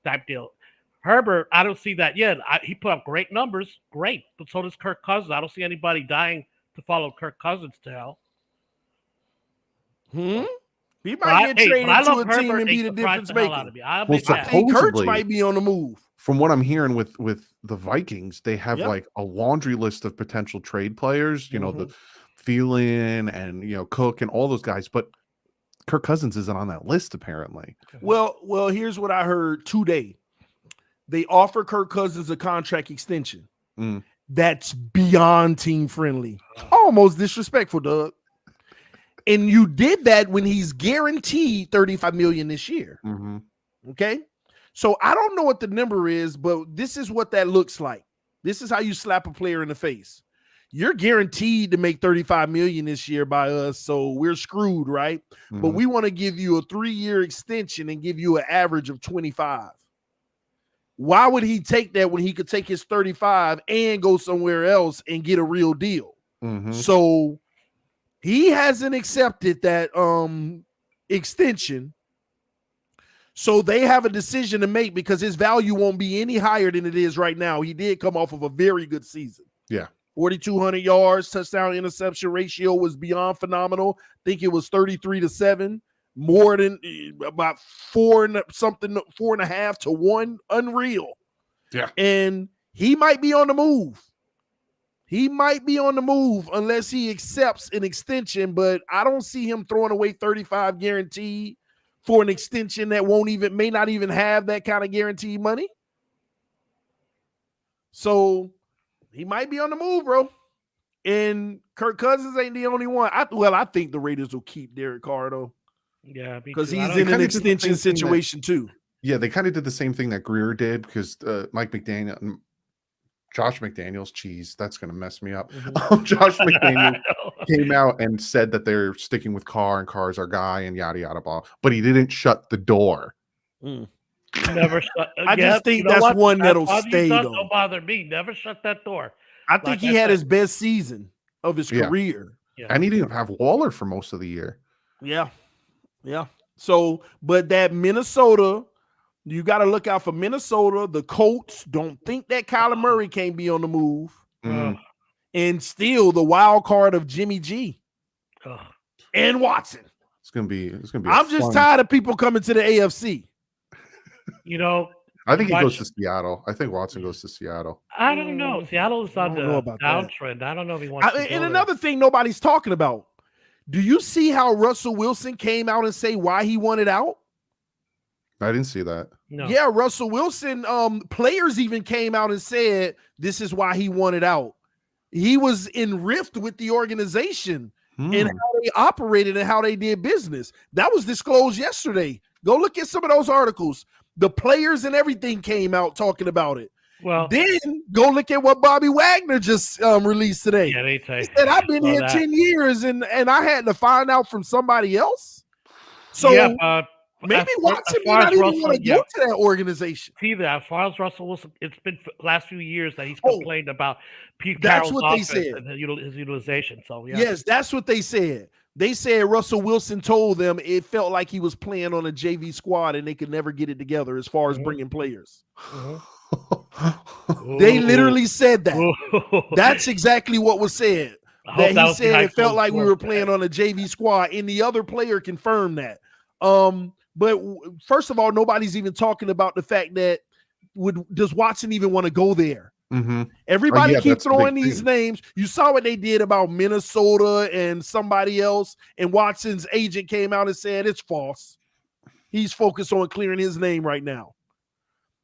Type deal. Herbert, I don't see that yet. He put up great numbers, great, but so does Kirk Cousins. I don't see anybody dying to follow Kirk Cousins to hell. He might get traded to a team and be the difference maker. I think Kirk might be on the move. From what I'm hearing with the Vikings, they have like a laundry list of potential trade players. You know, the Thielen and Cook and all those guys, but Kirk Cousins isn't on that list, apparently. Well, here's what I heard today. They offer Kirk Cousins a contract extension. That's beyond team friendly. Almost disrespectful, Doug. And you did that when he's guaranteed $35 million this year. Okay? So I don't know what the number is, but this is what that looks like. This is how you slap a player in the face. You're guaranteed to make $35 million this year by us, so we're screwed, right? But we want to give you a 3-year extension and give you an average of 25. Why would he take that when he could take his 35 and go somewhere else and get a real deal? So he hasn't accepted that extension. So they have a decision to make because his value won't be any higher than it is right now. He did come off of a very good season. Yeah. 4,200 yards, touchdown interception ratio was beyond phenomenal. I think it was 33-7, more than about 4.5 to 1. Unreal. Yeah. And he might be on the move. He might be on the move unless he accepts an extension, but I don't see him throwing away 35 guaranteed for an extension that may not even have that kind of guaranteed money. So he might be on the move, bro. And Kirk Cousins ain't the only one. I think the Raiders will keep Derek Carr, though. Yeah, because he's in an extension situation too. Yeah, they kind of did the same thing that Greer did because Josh McDaniels, geez, that's going to mess me up. Josh McDaniels came out and said that they're sticking with Carr and Carr's our guy and yada, yada, blah. But he didn't shut the door. Never shut. I just think that's one that'll stay, though. Don't bother me. Never shut that door. I think he had his best season of his career. Yeah. And he didn't have Waller for most of the year. Yeah. Yeah. So, but that Minnesota, you got to look out for Minnesota. The Colts don't think that Kyler Murray can't be on the move. And still the wild card of Jimmy G and Watson. It's gonna be. I'm just tired of people coming to the AFC. I think he goes to Seattle. I think Watson goes to Seattle. I don't know. Seattle's on the downtrend. I don't know if he wants to go there. Another thing nobody's talking about. Do you see how Russell Wilson came out and say why he wanted out? I didn't see that. No. Yeah, Russell Wilson, players even came out and said this is why he wanted out. He was in rift with the organization and how they operated and how they did business. That was disclosed yesterday. Go look at some of those articles. The players and everything came out talking about it. Well, then go look at what Bobby Wagner just released today. Yeah, He said, I've been here 10 years and I had to find out from somebody else. So maybe Watson may not even want to go to that organization. See that, as far as Russell Wilson, it's been for the last few years that he's complained about Pete That's Carroll's what they offense said. and his utilization. So Yes, that's what they said. They said Russell Wilson told them it felt like he was playing on a JV squad and they could never get it together as far as bringing players. They literally said that. That's exactly what was said. That he said it felt like we were playing on a JV squad, and the other player confirmed that. But first of all, nobody's even talking about the fact that does Watson even want to go there? Everybody keeps throwing these names. You saw what they did about Minnesota and somebody else, and Watson's agent came out and said it's false. He's focused on clearing his name right now.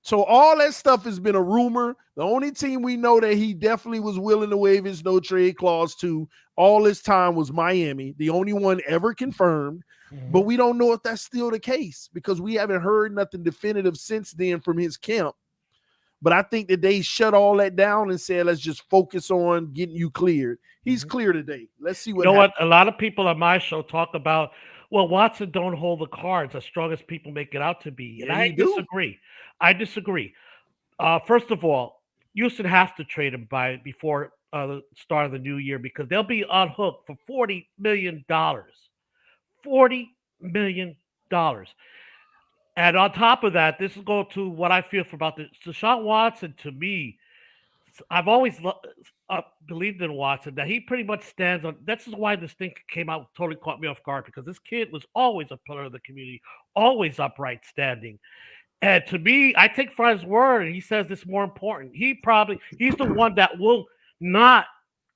So all that stuff has been a rumor. The only team we know that he definitely was willing to waive his no trade clause to all this time was Miami, the only one ever confirmed. But we don't know if that's still the case because we haven't heard nothing definitive since then from his camp. But I think that they shut all that down and said, let's just focus on getting you cleared. He's clear today. Let's see what happens. A lot of people on my show talk about, well, Watson don't hold the cards as strong as people make it out to be. And I disagree. First of all, Houston has to trade him before the start of the new year because they'll be on hook for $40 million. $40 million. And on top of that, this is going to what I feel about this. Deshaun Watson, to me, I've always believed in Watson, that he pretty much stands on. That's why this thing came out, totally caught me off guard, because this kid was always a pillar of the community, always upright standing. And to me, I take for his word, and he says this more important. He's the one that will not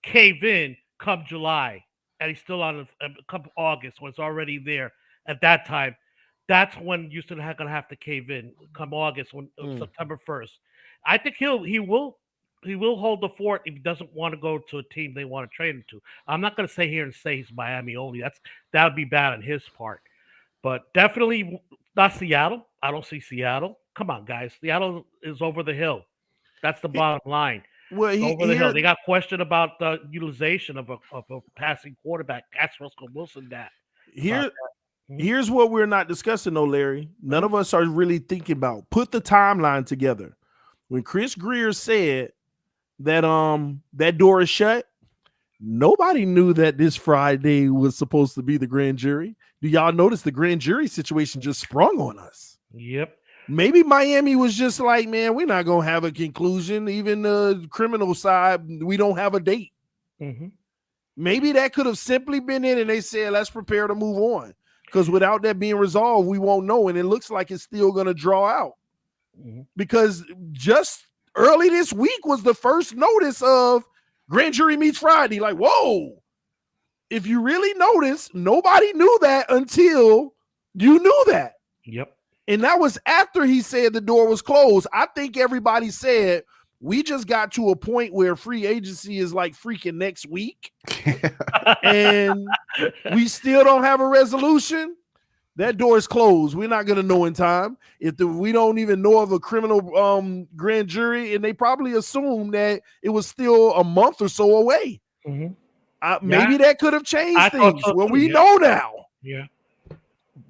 cave in come July, and he's still on come August when it's already there. At that time, that's when Houston going to have to cave in come August, when September 1st. I think he will hold the fort if he doesn't want to go to a team they want to trade him to. I'm not going to say here and say he's Miami only. That would be bad on his part. But definitely not Seattle. I don't see Seattle. Come on, guys. Seattle is over the hill. That's the bottom line. Well, over the hill. They got questioned about the utilization of a passing quarterback. Ask Russell Wilson that. Here's what we're not discussing, though, Larry. None of us are really thinking about. Put the timeline together. When Chris Greer said that that door is shut, nobody knew that this Friday was supposed to be the grand jury. Do y'all notice the grand jury situation just sprung on us? Yep. Maybe Miami was just like, man, we're not going to have a conclusion. Even the criminal side, we don't have a date. Maybe that could have simply been it, and they said, let's prepare to move on. Because without that being resolved, we won't know, and it looks like it's still going to draw out. Because just early this week was the first notice of grand jury meets Friday. Like, whoa. If you really notice, nobody knew that until you knew that. Yep. And that was after he said the door was closed. I think everybody said we just got to a point where free agency is like freaking next week. And we still don't have a resolution. That door is closed. We're not going to know in time. We don't even know of a criminal grand jury, and they probably assume that it was still a month or so away. Maybe that could have changed things. Well, we know now. Yeah.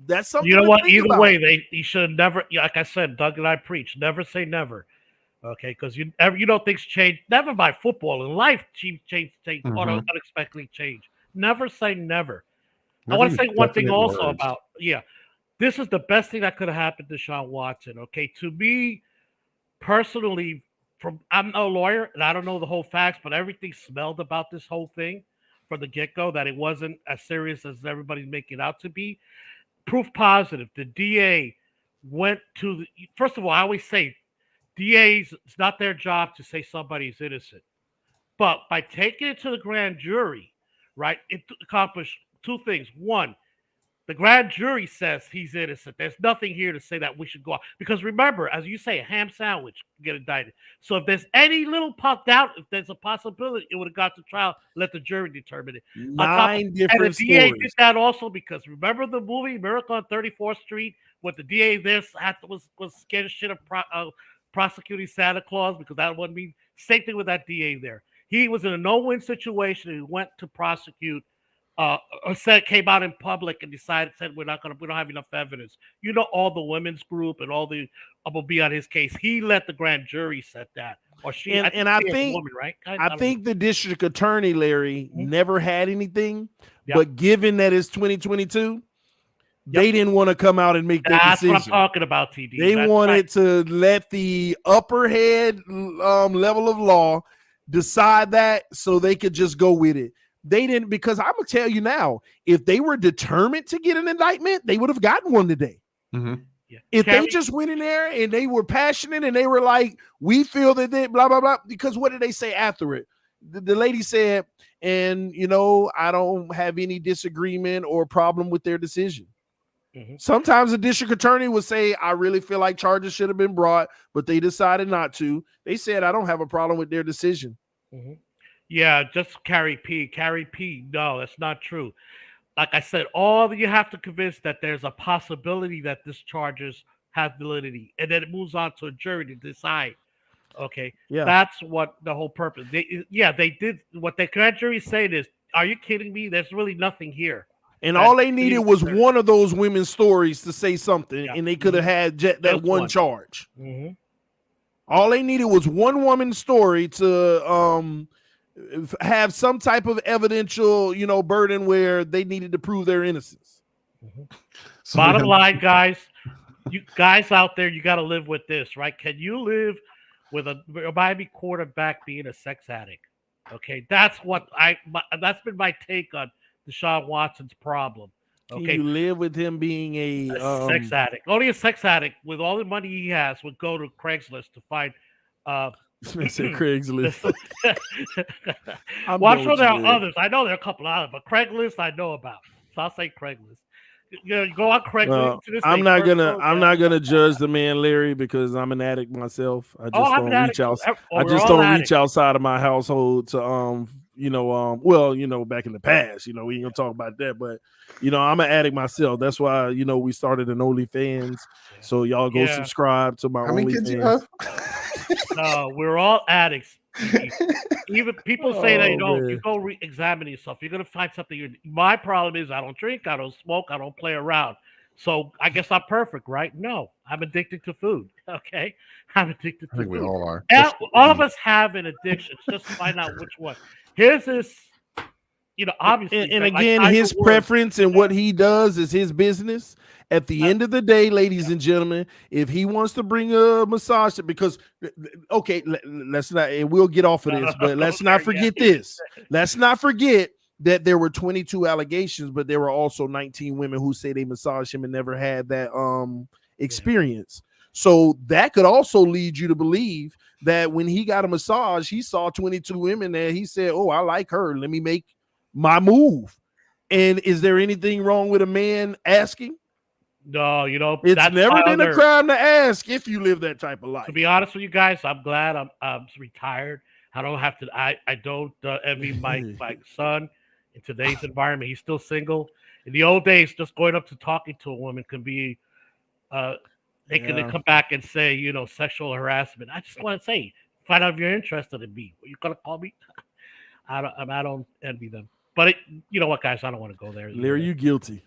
That's something. You know what? Either way, he should have never. Like I said, Doug and I preach. Never say never. Okay, because you know things change. Never by football. In life, change unexpectedly change. Never say never. I want to say one thing also about, this is the best thing that could have happened to Deshaun Watson. Okay, to me personally, I'm no lawyer and I don't know the whole facts, but everything smelled about this whole thing from the get-go that it wasn't as serious as everybody's making it out to be. Proof positive. The DA went to first of all, I always say DAs, it's not their job to say somebody's innocent. But by taking it to the grand jury, right, it accomplished two things. One, The grand jury says he's innocent. There's nothing here to say that we should go out. Because remember, as you say, a ham sandwich get indicted. So if there's any little doubt, if there's a possibility, it would have got to trial. Let the jury determine it. 9 and different the DA stories. did that also because remember the movie Miracle on 34th Street with the DA was scared shit of prosecuting Santa Claus because that wouldn't mean same thing with that DA there. He was in a no-win situation and he went to prosecute. Came out in public and said we don't have enough evidence. You know, all the women's group and all the will be on his case. He let the grand jury set that, or she. And I think, woman, right? I think the district attorney Larry never had anything, Yep. but given that it's 2022, they didn't want to come out and make that decision. That's what I'm talking about, TD. They wanted to let the upper head level of law decide that so they could just go with it. They didn't, because I'm gonna tell you now, if they were determined to get an indictment, they would have gotten one today. Mm-hmm. Yeah. If they just went in there and they were passionate and they were like, we feel that they blah blah blah, because what did they say after it? The lady said, and you know, I don't have any disagreement or problem with their decision. Mm-hmm. Sometimes a district attorney would say, I really feel like charges should have been brought, but they decided not to. They said, I don't have a problem with their decision. Mm-hmm. Yeah, just Carrie P. No, that's not true. Like I said, all you have to convince that there's a possibility that this charges have validity, and then it moves on to a jury to decide. Okay, that's what the whole purpose. They did what the grand jury said is, are you kidding me? There's really nothing here. And all they needed was one of those women's stories to say something, and they could have had that one charge. Mm-hmm. All they needed was one woman's story to have some type of evidential, burden where they needed to prove their innocence. Mm-hmm. So bottom line, guys, you guys out there, you got to live with this, right? Can you live with a Miami quarterback being a sex addict? Okay, that's been my take on Deshaun Watson's problem. Okay, can you live with him being a sex addict? Only a sex addict with all the money he has would go to Craigslist to find. Craigslist. Well, I'm sure there are others. I know there are a couple others, but Craigslist I know about. So I'll say Craigslist. You go on Craigslist. I'm not gonna judge the man Larry because I'm an addict myself. I just don't reach out. I just don't reach outside of my household to back in the past, we ain't gonna talk about that, but I'm an addict myself. That's why we started an OnlyFans. So y'all go subscribe to my OnlyFans. How many kids you have? No, we're all addicts. Even people say that you go re-examine yourself. You're gonna find something. My problem is I don't drink, I don't smoke, I don't play around. So I guess I'm perfect, right? No, I'm addicted to food. Okay, I'm addicted to food. We all are. All of us have an addiction. Just find out which one. Here's this. Obviously, and again, his preference and what he does is his business. At the end of the day, ladies and gentlemen, if he wants to bring a massage, because let's not, and we'll get off of this, but let's not forget this. Let's not forget that there were 22 allegations, but there were also 19 women who say they massaged him and never had that experience. So that could also lead you to believe that when he got a massage, he saw 22 women there. He said, "Oh, I like her. Let me make my move." And is there anything wrong with a man asking? No, it's never been a crime to ask if you live that type of life. To be honest with you guys, I'm glad I'm retired. I don't have to. I don't envy my son in today's environment. He's still single. In the old days, just going up to talking to a woman can be, they can come back and say, sexual harassment. I just want to say, find out if you're interested in me. Are you gonna call me? I don't envy them. But you know what, guys? I don't want to go there. Larry, you guilty.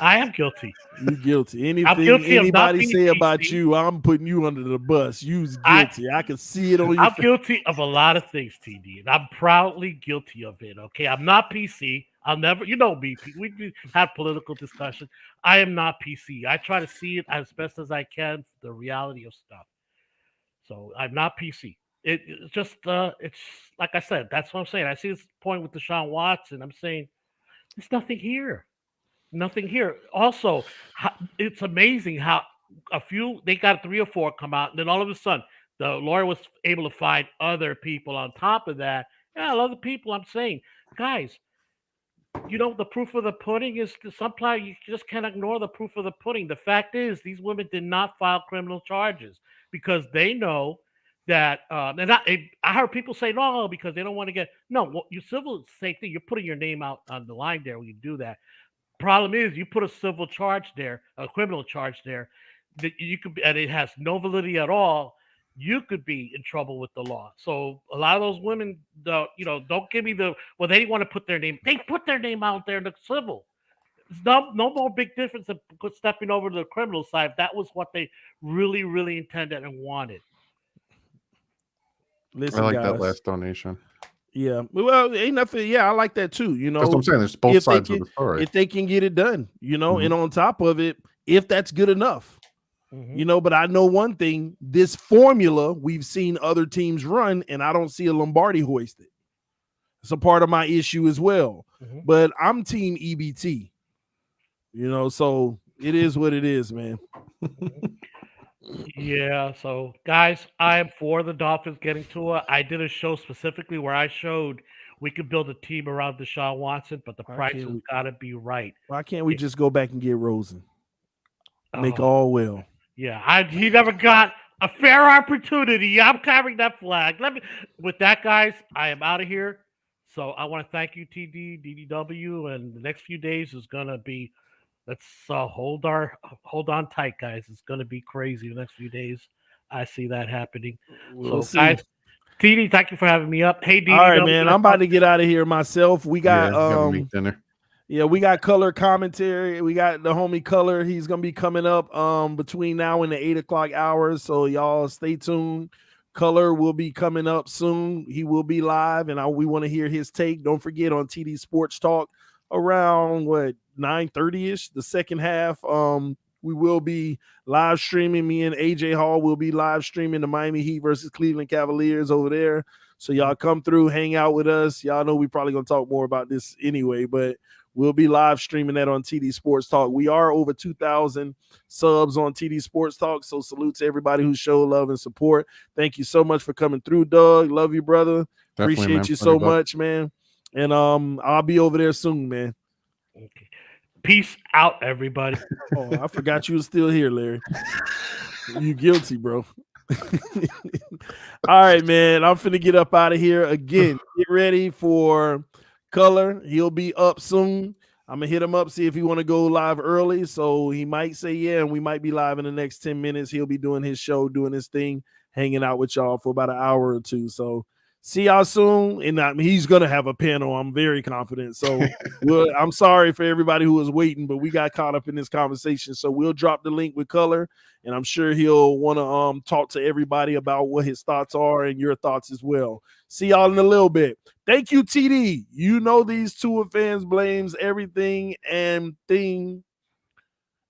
I am guilty. You guilty. Anything anybody say about you, I'm putting you under the bus. You's guilty. I can see it on your face. I'm guilty of a lot of things, TD, and I'm proudly guilty of it. Okay, I'm not PC. I'll never, me. We have political discussion. I am not PC. I try to see it as best as I can, the reality of stuff. So I'm not PC. It's just, it's like I said. That's what I'm saying. I see this point with Deshaun Watson. I'm saying there's nothing here. Nothing here. Also, it's amazing how they got 3 or 4 come out, and then all of a sudden, the lawyer was able to find other people on top of that. Yeah, other people. I'm saying, guys, the proof of the pudding is sometimes you just can't ignore the proof of the pudding. The fact is, these women did not file criminal charges because they know that. And I heard people say no because they don't want to get your civil safety. You're putting your name out on the line there when you do that. Problem is, you put a civil charge there, a criminal charge there, that you could be, and it has no validity at all. You could be in trouble with the law. So a lot of those women, don't give me they want to put their name. They put their name out there in the civil. It's no more big difference than stepping over to the criminal side. That was what they really, really intended and wanted. Listen, I like guys, that last donation. Yeah, well, ain't nothing. Yeah, I like that too. That's what I'm saying. There's both sides of the story. If they can get it done, and on top of it, if that's good enough, but I know one thing: this formula we've seen other teams run, and I don't see a Lombardi hoisted. It's a part of my issue as well. But I'm team EBT. So it is what it is, man. Yeah, so guys, I am for the Dolphins getting Tua. I did a show specifically where I showed we could build a team around Deshaun Watson, but the price has got to be right. Why can't we just go back and get Rosen? Make all well. Yeah, he never got a fair opportunity. I'm carrying that flag. With that, guys, I am out of here. So I want to thank you, TD, DDW, and the next few days is gonna be. Let's hold on tight, guys. It's going to be crazy the next few days. I see that happening. We'll see. Guys, TD, thank you for having me up. Hey, DD. All right, man. I'm about to get out of here myself. We got dinner. Yeah, we got color commentary. We got the homie Color. He's gonna be coming up between now and the 8:00 hours. So y'all stay tuned. Color will be coming up soon. He will be live, and we want to hear his take. Don't forget on TD Sports Talk around 9:30ish, the second half. We will be live streaming. Me and AJ Hall will be live streaming the Miami Heat versus Cleveland Cavaliers over there. So y'all come through, hang out with us. Y'all know we probably gonna talk more about this anyway, but we'll be live streaming that on TD Sports Talk. We are over 2,000 subs on TD Sports Talk. So salute to everybody who showed love and support. Thank you so much for coming through, Doug. Love you, brother. Definitely, appreciate man. you so much, man. And I'll be over there soon, man. Okay. Peace out, everybody. Oh, I forgot you were still here, Larry. You guilty, bro. All right, man. I'm finna get up out of here again. Get ready for Color. He'll be up soon. I'm gonna hit him up, see if he want to go live early. So he might say yeah, and we might be live in the next 10 minutes. He'll be doing his show, doing his thing, hanging out with y'all for about an hour or two. So see y'all soon. And he's gonna have a panel. I'm very confident. So I'm sorry for everybody who was waiting, but we got caught up in this conversation. So we'll drop the link with Color, and I'm sure he'll want to talk to everybody about what his thoughts are and your thoughts as well. See y'all in a little bit. Thank you, TD. These Tua fans blames everything and thing.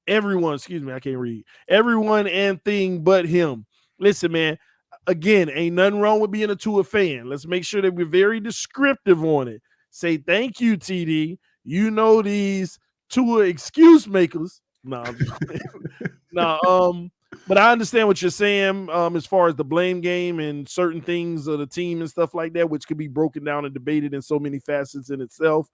Everyone, excuse me, I can't read. Everyone and thing but him. Listen, man. Again, ain't nothing wrong with being a Tua fan. Let's make sure that we're very descriptive on it. Say thank you, TD. These Tua excuse makers. But I understand what you're saying as far as the blame game and certain things of the team and stuff like that, which could be broken down and debated in so many facets in itself.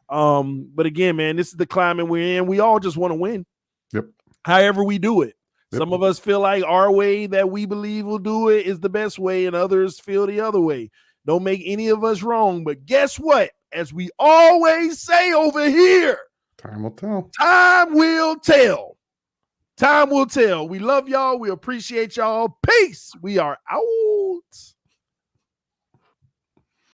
But again, man, this is the climate we're in. We all just want to win. Yep. However we do it. Yep. Some of us feel like our way that we believe will do it is the best way, and others feel the other way. Don't make any of us wrong. But guess what? As we always say over here, time will tell. Time will tell. Time will tell. We love y'all. We appreciate y'all. Peace. We are out.